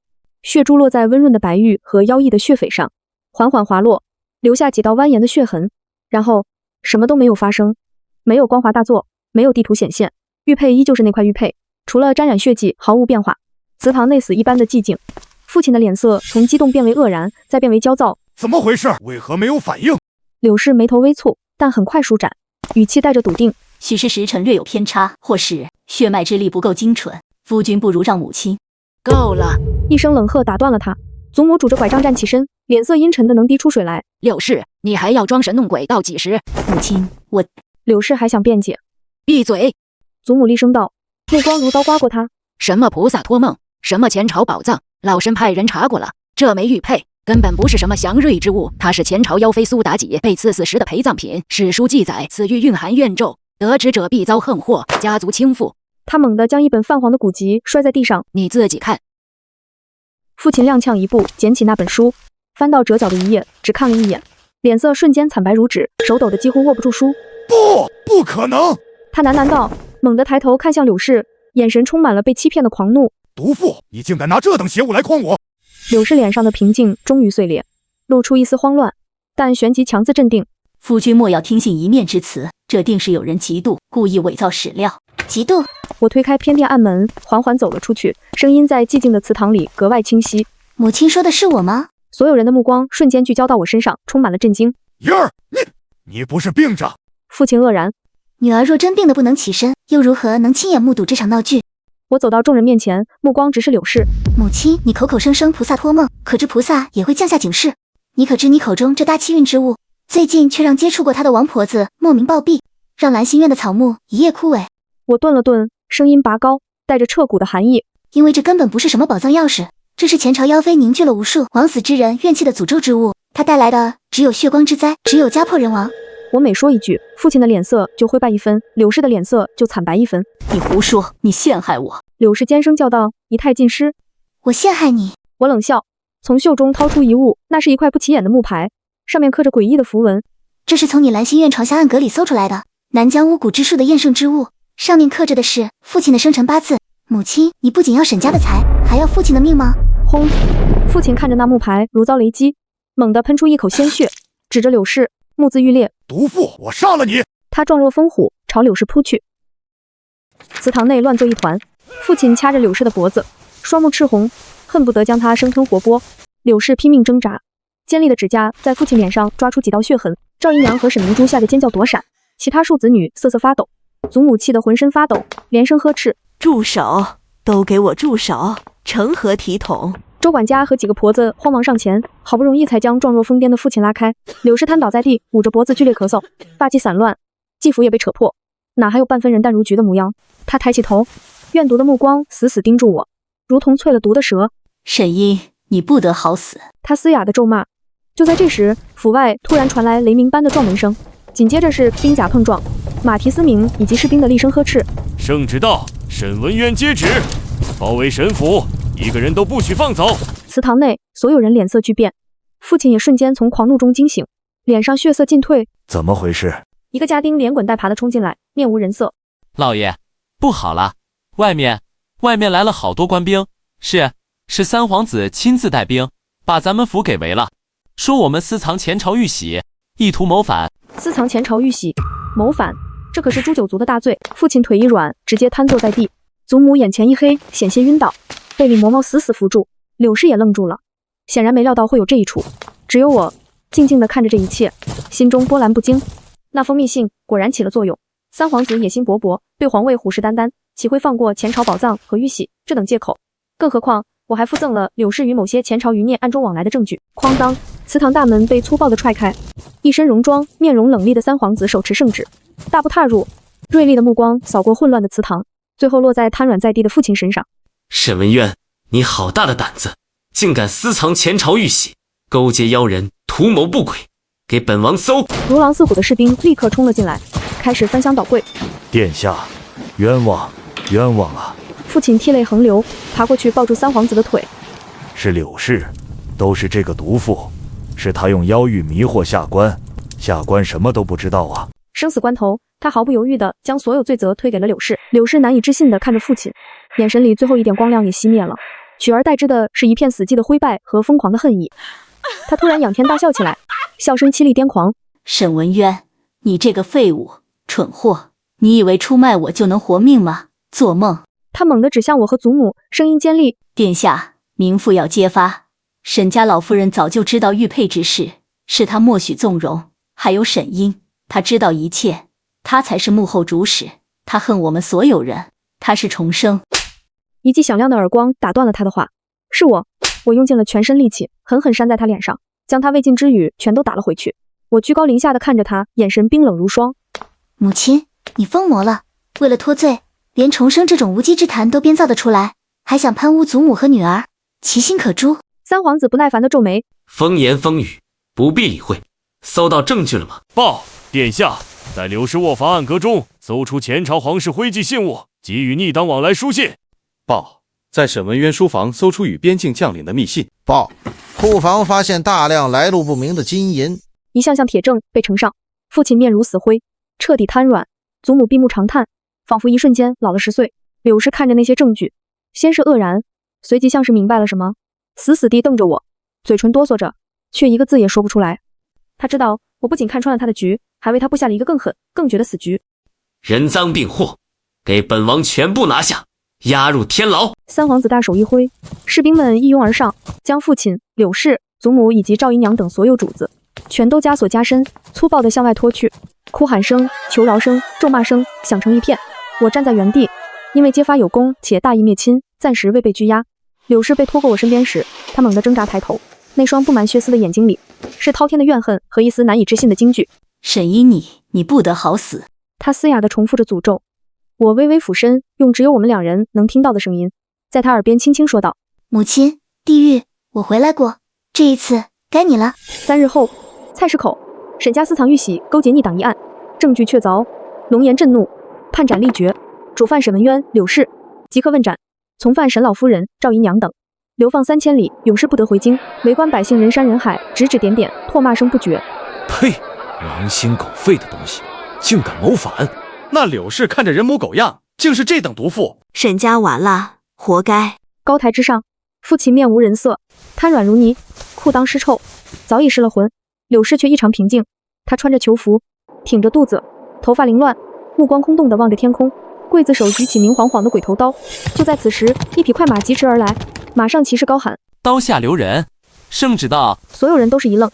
血珠落在溫潤的白玉和妖異的血匪上，緩緩滑落，留下幾道蜿蜒的血痕。然後什麼都沒有發生，沒有光華大作，沒有地圖顯現，玉佩依舊是那塊玉佩，除了沾染血跡，毫無變化。祠堂內死一般的寂靜，父親的臉色從激動變為愕然，再變為焦躁。怎麼回事？為何沒有反應？柳氏眉頭微蹙，但很快舒展，語氣帶着篤定。許是時辰略有偏差，或是血脈之力不夠精純，夫君不如讓母親。夠了！一聲冷喝打斷了他。祖母拄着拐杖站起身，臉色陰沉的能滴出水來。柳氏，你還要裝神弄鬼到幾時？母親，我……柳氏還想辯解。閉嘴！祖母厉聲道，目光如刀刮過他。什麼菩薩托夢，什麼前朝寶藏，老身派人查過了，這枚玉佩根本不是什麼祥瑞之物，它是前朝妖妃蘇妲己被賜死時的陪葬品。史書記載，此玉蘊含怨咒，得之者必遭橫禍，家族傾覆。他猛地將一本泛黃的古籍摔在地上，你自己看。父親踉蹌一步，撿起那本書，翻到折角的一頁，只看了一眼，臉色瞬間慘白如紙，手抖得幾乎握不住書。不可能！他喃喃道，猛地抬頭看向柳氏，眼神充滿了被欺騙的狂怒。毒婦，你竟敢拿這等邪物來誆我！柳氏臉上的平靜終於碎裂，露出一絲慌亂，但旋即強自鎮定。夫君莫要聽信一面之詞，這定是有人嫉妒，故意偽造史料。嫉妒！我推開偏殿暗門，緩緩走了出去，聲音在寂靜的祠堂裡格外清晰。母親說的是我嗎？所有人的目光瞬間聚焦到我身上，充滿了震驚。燕兒，你不是病着？父親愕然。女兒若真病得不能起身，又如何能親眼目睹這場鬧劇？我走到眾人面前，目光直視柳氏。母親，你口口聲聲菩薩托夢，可知菩薩也會降下警示？你可知你口中這大氣運之物，最近卻讓接觸過她的王婆子莫名暴斃，讓蘭心院的草木一夜枯萎。我頓了頓，聲音拔高，帶着徹骨的寒意。因為這根本不是什麼寶藏鑰匙，這是前朝妖妃凝聚了無數枉死之人怨氣的詛咒之物，它帶來的只有血光之災，只有家破人亡。我每說一句，父親的臉色就灰敗一分，柳氏的臉色就慘白一分。你胡說，你陷害我！柳氏尖聲叫道，儀態盡失。我陷害你？我冷笑，從袖中掏出一物，那是一塊不起眼的木牌，上面刻着詭異的符文。這是從你蘭心院床下暗閣裡搜出來的南疆巫蠱之術的驗證之物，上面刻着的是父親的生辰八字。母親，你不僅要沈家的財，還要父親的命嗎？轟！父親看着那木牌如遭雷擊，猛地噴出一口鮮血，指着柳氏，目眦欲裂。毒婦，我殺了你！他狀若瘋虎，朝柳氏撲去。祠堂內亂作一團，父親掐着柳氏的脖子，雙目赤紅，恨不得將她生吞活剝。柳氏拼命掙扎，尖利的指甲在父親臉上抓出幾道血痕。趙姨娘和沈明珠嚇得尖叫躲閃，其他庶子女瑟瑟發抖。祖母氣得渾身發抖，連聲呵斥：住手！都給我住手！成何體統？周管家和幾個婆子慌忙上前，好不容易才將狀若瘋癲的父親拉開。柳氏癱倒在地，捂着脖子劇烈咳嗽，髮髻散亂，髻服也被扯破，哪還有半分人淡如菊的模樣？他抬起頭，怨毒的目光死死盯住我，如同淬了毒的蛇。沈英，你不得好死！他嘶啞的咒罵。就在這時，府外突然傳來雷鳴般的撞門聲，緊接着是兵甲碰撞、馬蹄嘶鳴以及士兵的厲聲呵斥：聖旨到，沈文淵接旨，包圍沈府，一個人都不許放走。祠堂內所有人臉色巨變，父親也瞬間從狂怒中驚醒，臉上血色盡退。怎麼回事？一個家丁連滾帶爬的衝進來，面無人色。老爺，不好了，外面來了好多官兵，是三皇子親自帶兵，把咱們府給圍了，說我們私藏前朝玉璽，意圖謀反。私藏前朝玉璽，謀反，這可是誅九族的大罪。父親腿一軟，直接癱坐在地。祖母眼前一黑，險些暈倒，被李嬷嬷死死扶住。柳氏也愣住了，顯然沒料到會有這一出。只有我靜靜地看着這一切，心中波瀾不驚。那封密信果然起了作用。三皇子野心勃勃，對皇位虎視眈眈，豈會放過前朝寶藏和玉璽這等借口？更何況我還附贈了柳氏與某些前朝餘孽暗中往來的證據。哐當，祠堂大門被粗暴地踹開，一身戎裝、面容冷厲的三皇子手持聖旨，大步踏入，銳利的目光掃過混亂的祠堂，最後落在癱軟在地的父親身上。沈文淵，你好大的膽子，竟敢私藏前朝玉玺，勾結妖人，圖謀不軌，給本王搜！如狼似虎的士兵立刻衝了進來，開始翻箱倒櫃。殿下，冤枉，冤枉啊！父親涕淚橫流，爬過去抱住三皇子的腿。是柳氏，都是這個毒婦，是他用妖玉迷惑下官，下官什麼都不知道啊！生死關頭，他毫不猶豫地將所有罪責推給了柳氏。柳氏難以置信地看着父親，眼神裡最後一點光亮也熄滅了，取而代之的是一片死寂的灰敗和瘋狂的恨意。他突然仰天大笑起來，笑聲凄厲癫狂。沈文淵，你這個廢物，蠢貨，你以為出賣我就能活命嗎？做夢！他猛地指向我和祖母，聲音尖利：殿下，民婦要揭發，沈家老夫人早就知道玉佩之事，是她默许縱容。還有沈英，她知道一切，她才是幕後主使，她恨我們所有人，她是重生。一记響亮的耳光打斷了他的話。是我用盡了全身力气，狠狠扇在他臉上，將他未尽之語全都打了回去。我居高臨下的看着他，眼神冰冷如霜。母親，你瘋魔了！為了脫罪，連重生這種無稽之談都編造得出來，還想貪污祖母和女兒，其心可誅！三皇子不耐煩地皺眉，風言風語，不必理會。搜到證據了嗎？報，殿下，在柳氏臥房暗閣中搜出前朝皇室徽記信物及與逆黨往來書信。報，在沈文淵書房搜出與邊境將領的密信。報，庫房發現大量來路不明的金銀。一項項鐵證被呈上，父親面如死灰，徹底癱軟；祖母閉目長嘆，仿佛一瞬間老了10歲。柳氏看着那些證據，先是愕然，隨即像是明白了什麼，死死地瞪着我，嘴唇哆嗦着，卻一個字也說不出來。他知道我不僅看穿了他的局，還為他布下了一個更狠更絕的死局。人贓並獲，給本王全部拿下，押入天牢。三皇子大手一揮，士兵們一擁而上，將父親、柳氏、祖母以及趙姨娘等所有主子全都枷鎖加身，粗暴地向外拖去。哭喊聲、求饒聲、咒罵聲響成一片。我站在原地，因為揭發有功且大義滅親，暫時未被拘押。柳氏被拖過我身邊時，他猛地掙扎抬頭，那雙布滿血絲的眼睛裡是滔天的怨恨和一絲難以置信的驚懼。沈一你不得好死！他嘶啞地重複着詛咒。我微微俯身，用只有我們2人能聽到的聲音，在他耳邊輕輕說道：母親，地獄，我回來過，這一次該你了。3日後，菜市口，沈家私藏玉玺，勾結逆黨一案，證據確鑿，龍顏震怒，判斬立決。主犯沈文淵、柳氏即刻問斬，從犯沈老夫人、趙姨娘等流放3000里，永世不得回京。圍觀百姓人山人海，指指點點，唾罵聲不絕。呸！狼心狗肺的東西，竟敢謀反！那柳氏看着人模狗樣，竟是這等毒婦。沈家完了，活該！高台之上，父親面無人色，癱軟如泥，褲襠濕臭，早已失了魂。柳氏卻異常平靜，她穿着囚服，挺着肚子，頭髮凌亂，目光空洞地望着天空。劊子手舉起明晃晃的鬼頭刀。就在此時，一匹快馬疾馳而來，馬上騎士高喊：刀下留人！聖旨到！所有人都是一愣。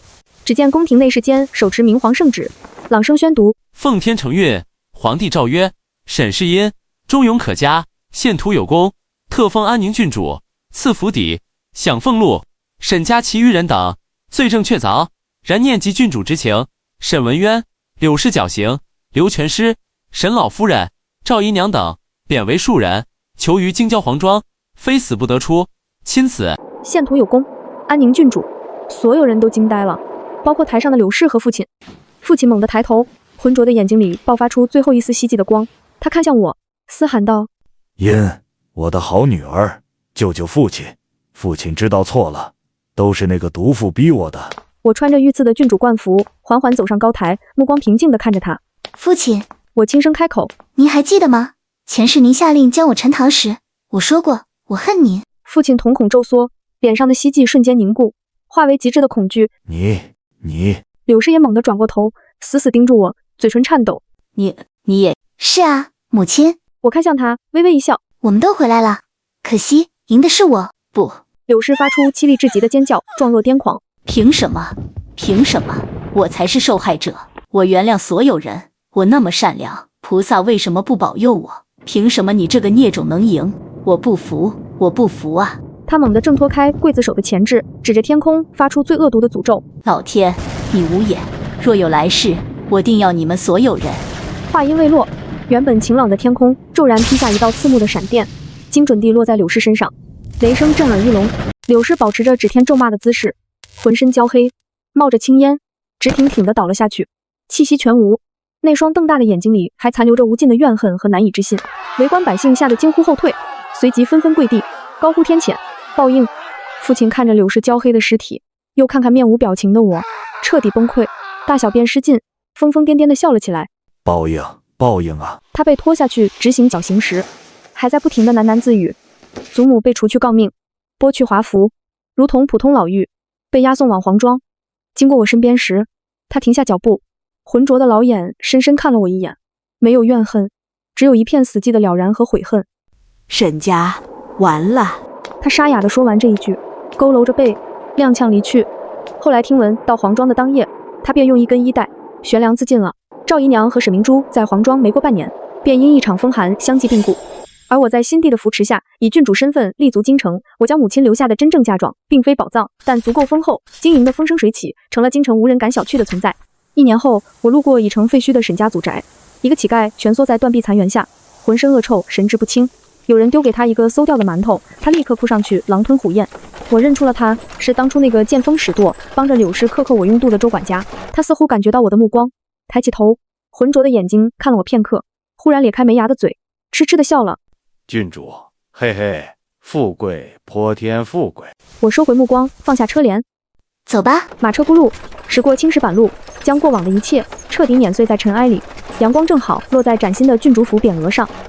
只見宮廷內侍监手持明黄圣旨，朗聲宣讀：奉天承运，皇帝诏曰：沈世英忠勇可嘉，献图有功，特封安寧郡主，賜府邸，享俸禄。沈家其餘人等罪證確鑿，然念及郡主之情，沈文淵、柳氏絞刑，劉全師、沈老夫人、趙姨娘等貶為庶人，囚於京郊黃莊，非死不得出。钦此。獻圖有功，安寧郡主，所有人都驚呆了，包括台上的柳氏和父親。父親猛地抬頭，渾濁的眼睛裡爆發出最後一絲希冀的光，他看向我，嘶喊道：殷，我的好女兒，救救父親！父親知道錯了，都是那個毒婦逼我的。我穿着御賜的郡主冠服，緩緩走上高台，目光平靜地看着他。父親，我輕聲開口：您還記得嗎？前世您下令將我沉塘時，我說過我恨您。父親瞳孔驟縮，臉上的希冀瞬間凝固，化為極致的恐懼。你……柳氏也猛地轉過頭，死死盯住我，嘴唇顫抖。你也是啊，母親。我看向他，微微一笑。我們都回來了，可惜贏的是我。不，柳氏發出凄厲至極的尖叫，狀若癲狂。憑什麼？憑什麼？我才是受害者。我原諒所有人，我那麼善良，菩薩為什麼不保佑我？憑什麼你這個孽種能贏？我不服，我不服啊！他猛地掙脫開劊子手的鉗制，指着天空發出最惡毒的詛咒：老天，你無眼！若有來世，我定要你們所有人！話音未落，原本晴朗的天空骤然劈下一道刺目的闪电，精准地落在柳氏身上，雷声震耳欲聋。柳氏保持着指天咒骂的姿势，浑身焦黑，冒着青烟，直挺挺地倒了下去，气息全无。那双瞪大的眼睛里还残留着无盡的怨恨和難以置信。圍觀百姓嚇得驚呼後退，隨即紛紛跪地，高呼天譴，報應。父親看着柳氏焦黑的屍體，又看看面無表情的我，徹底崩潰，大小便失禁，瘋瘋癲癲地笑了起來。報應，報應啊！他被拖下去執行绞刑時，還在不停地喃喃自語。祖母被除去誥命，剝去華服，如同普通老妪，被押送往皇莊。經過我身邊時，他停下腳步，渾濁的老眼深深看了我一眼，沒有怨恨，只有一片死寂的了然和悔恨。沈家完了。他沙啞地說完這一句，佝偻着背，踉蹌離去。後來聽聞到皇莊的當夜，他便用一根衣帶懸梁自盡了。趙姨娘和沈明珠在皇莊沒過半年，便因一場風寒相繼病故。而我在新帝的扶持下，以郡主身份立足京城。我將母親留下的真正嫁妝，並非寶藏，但足夠豐厚，經營的風生水起，成了京城無人敢小覷的存在。1年後，我路過已成廢墟的沈家祖宅，一個乞丐蜷縮在斷壁殘垣下，渾身惡臭，神志不清。有人丟給他一個餿掉的饅頭，他立刻撲上去狼吞虎咽。我認出了他，是當初那個見風使舵，幫着柳氏克扣我用度的周管家。他似乎感覺到我的目光，抬起頭，渾濁的眼睛看了我片刻，忽然咧開沒牙的嘴，痴痴地笑了。郡主，嘿嘿，富貴潑天富貴。我收回目光，放下車簾，走吧。馬車咕嚕駛過青石板路，將過往的一切徹底碾碎在塵埃裡。陽光正好落在嶄新的郡主府匾額上。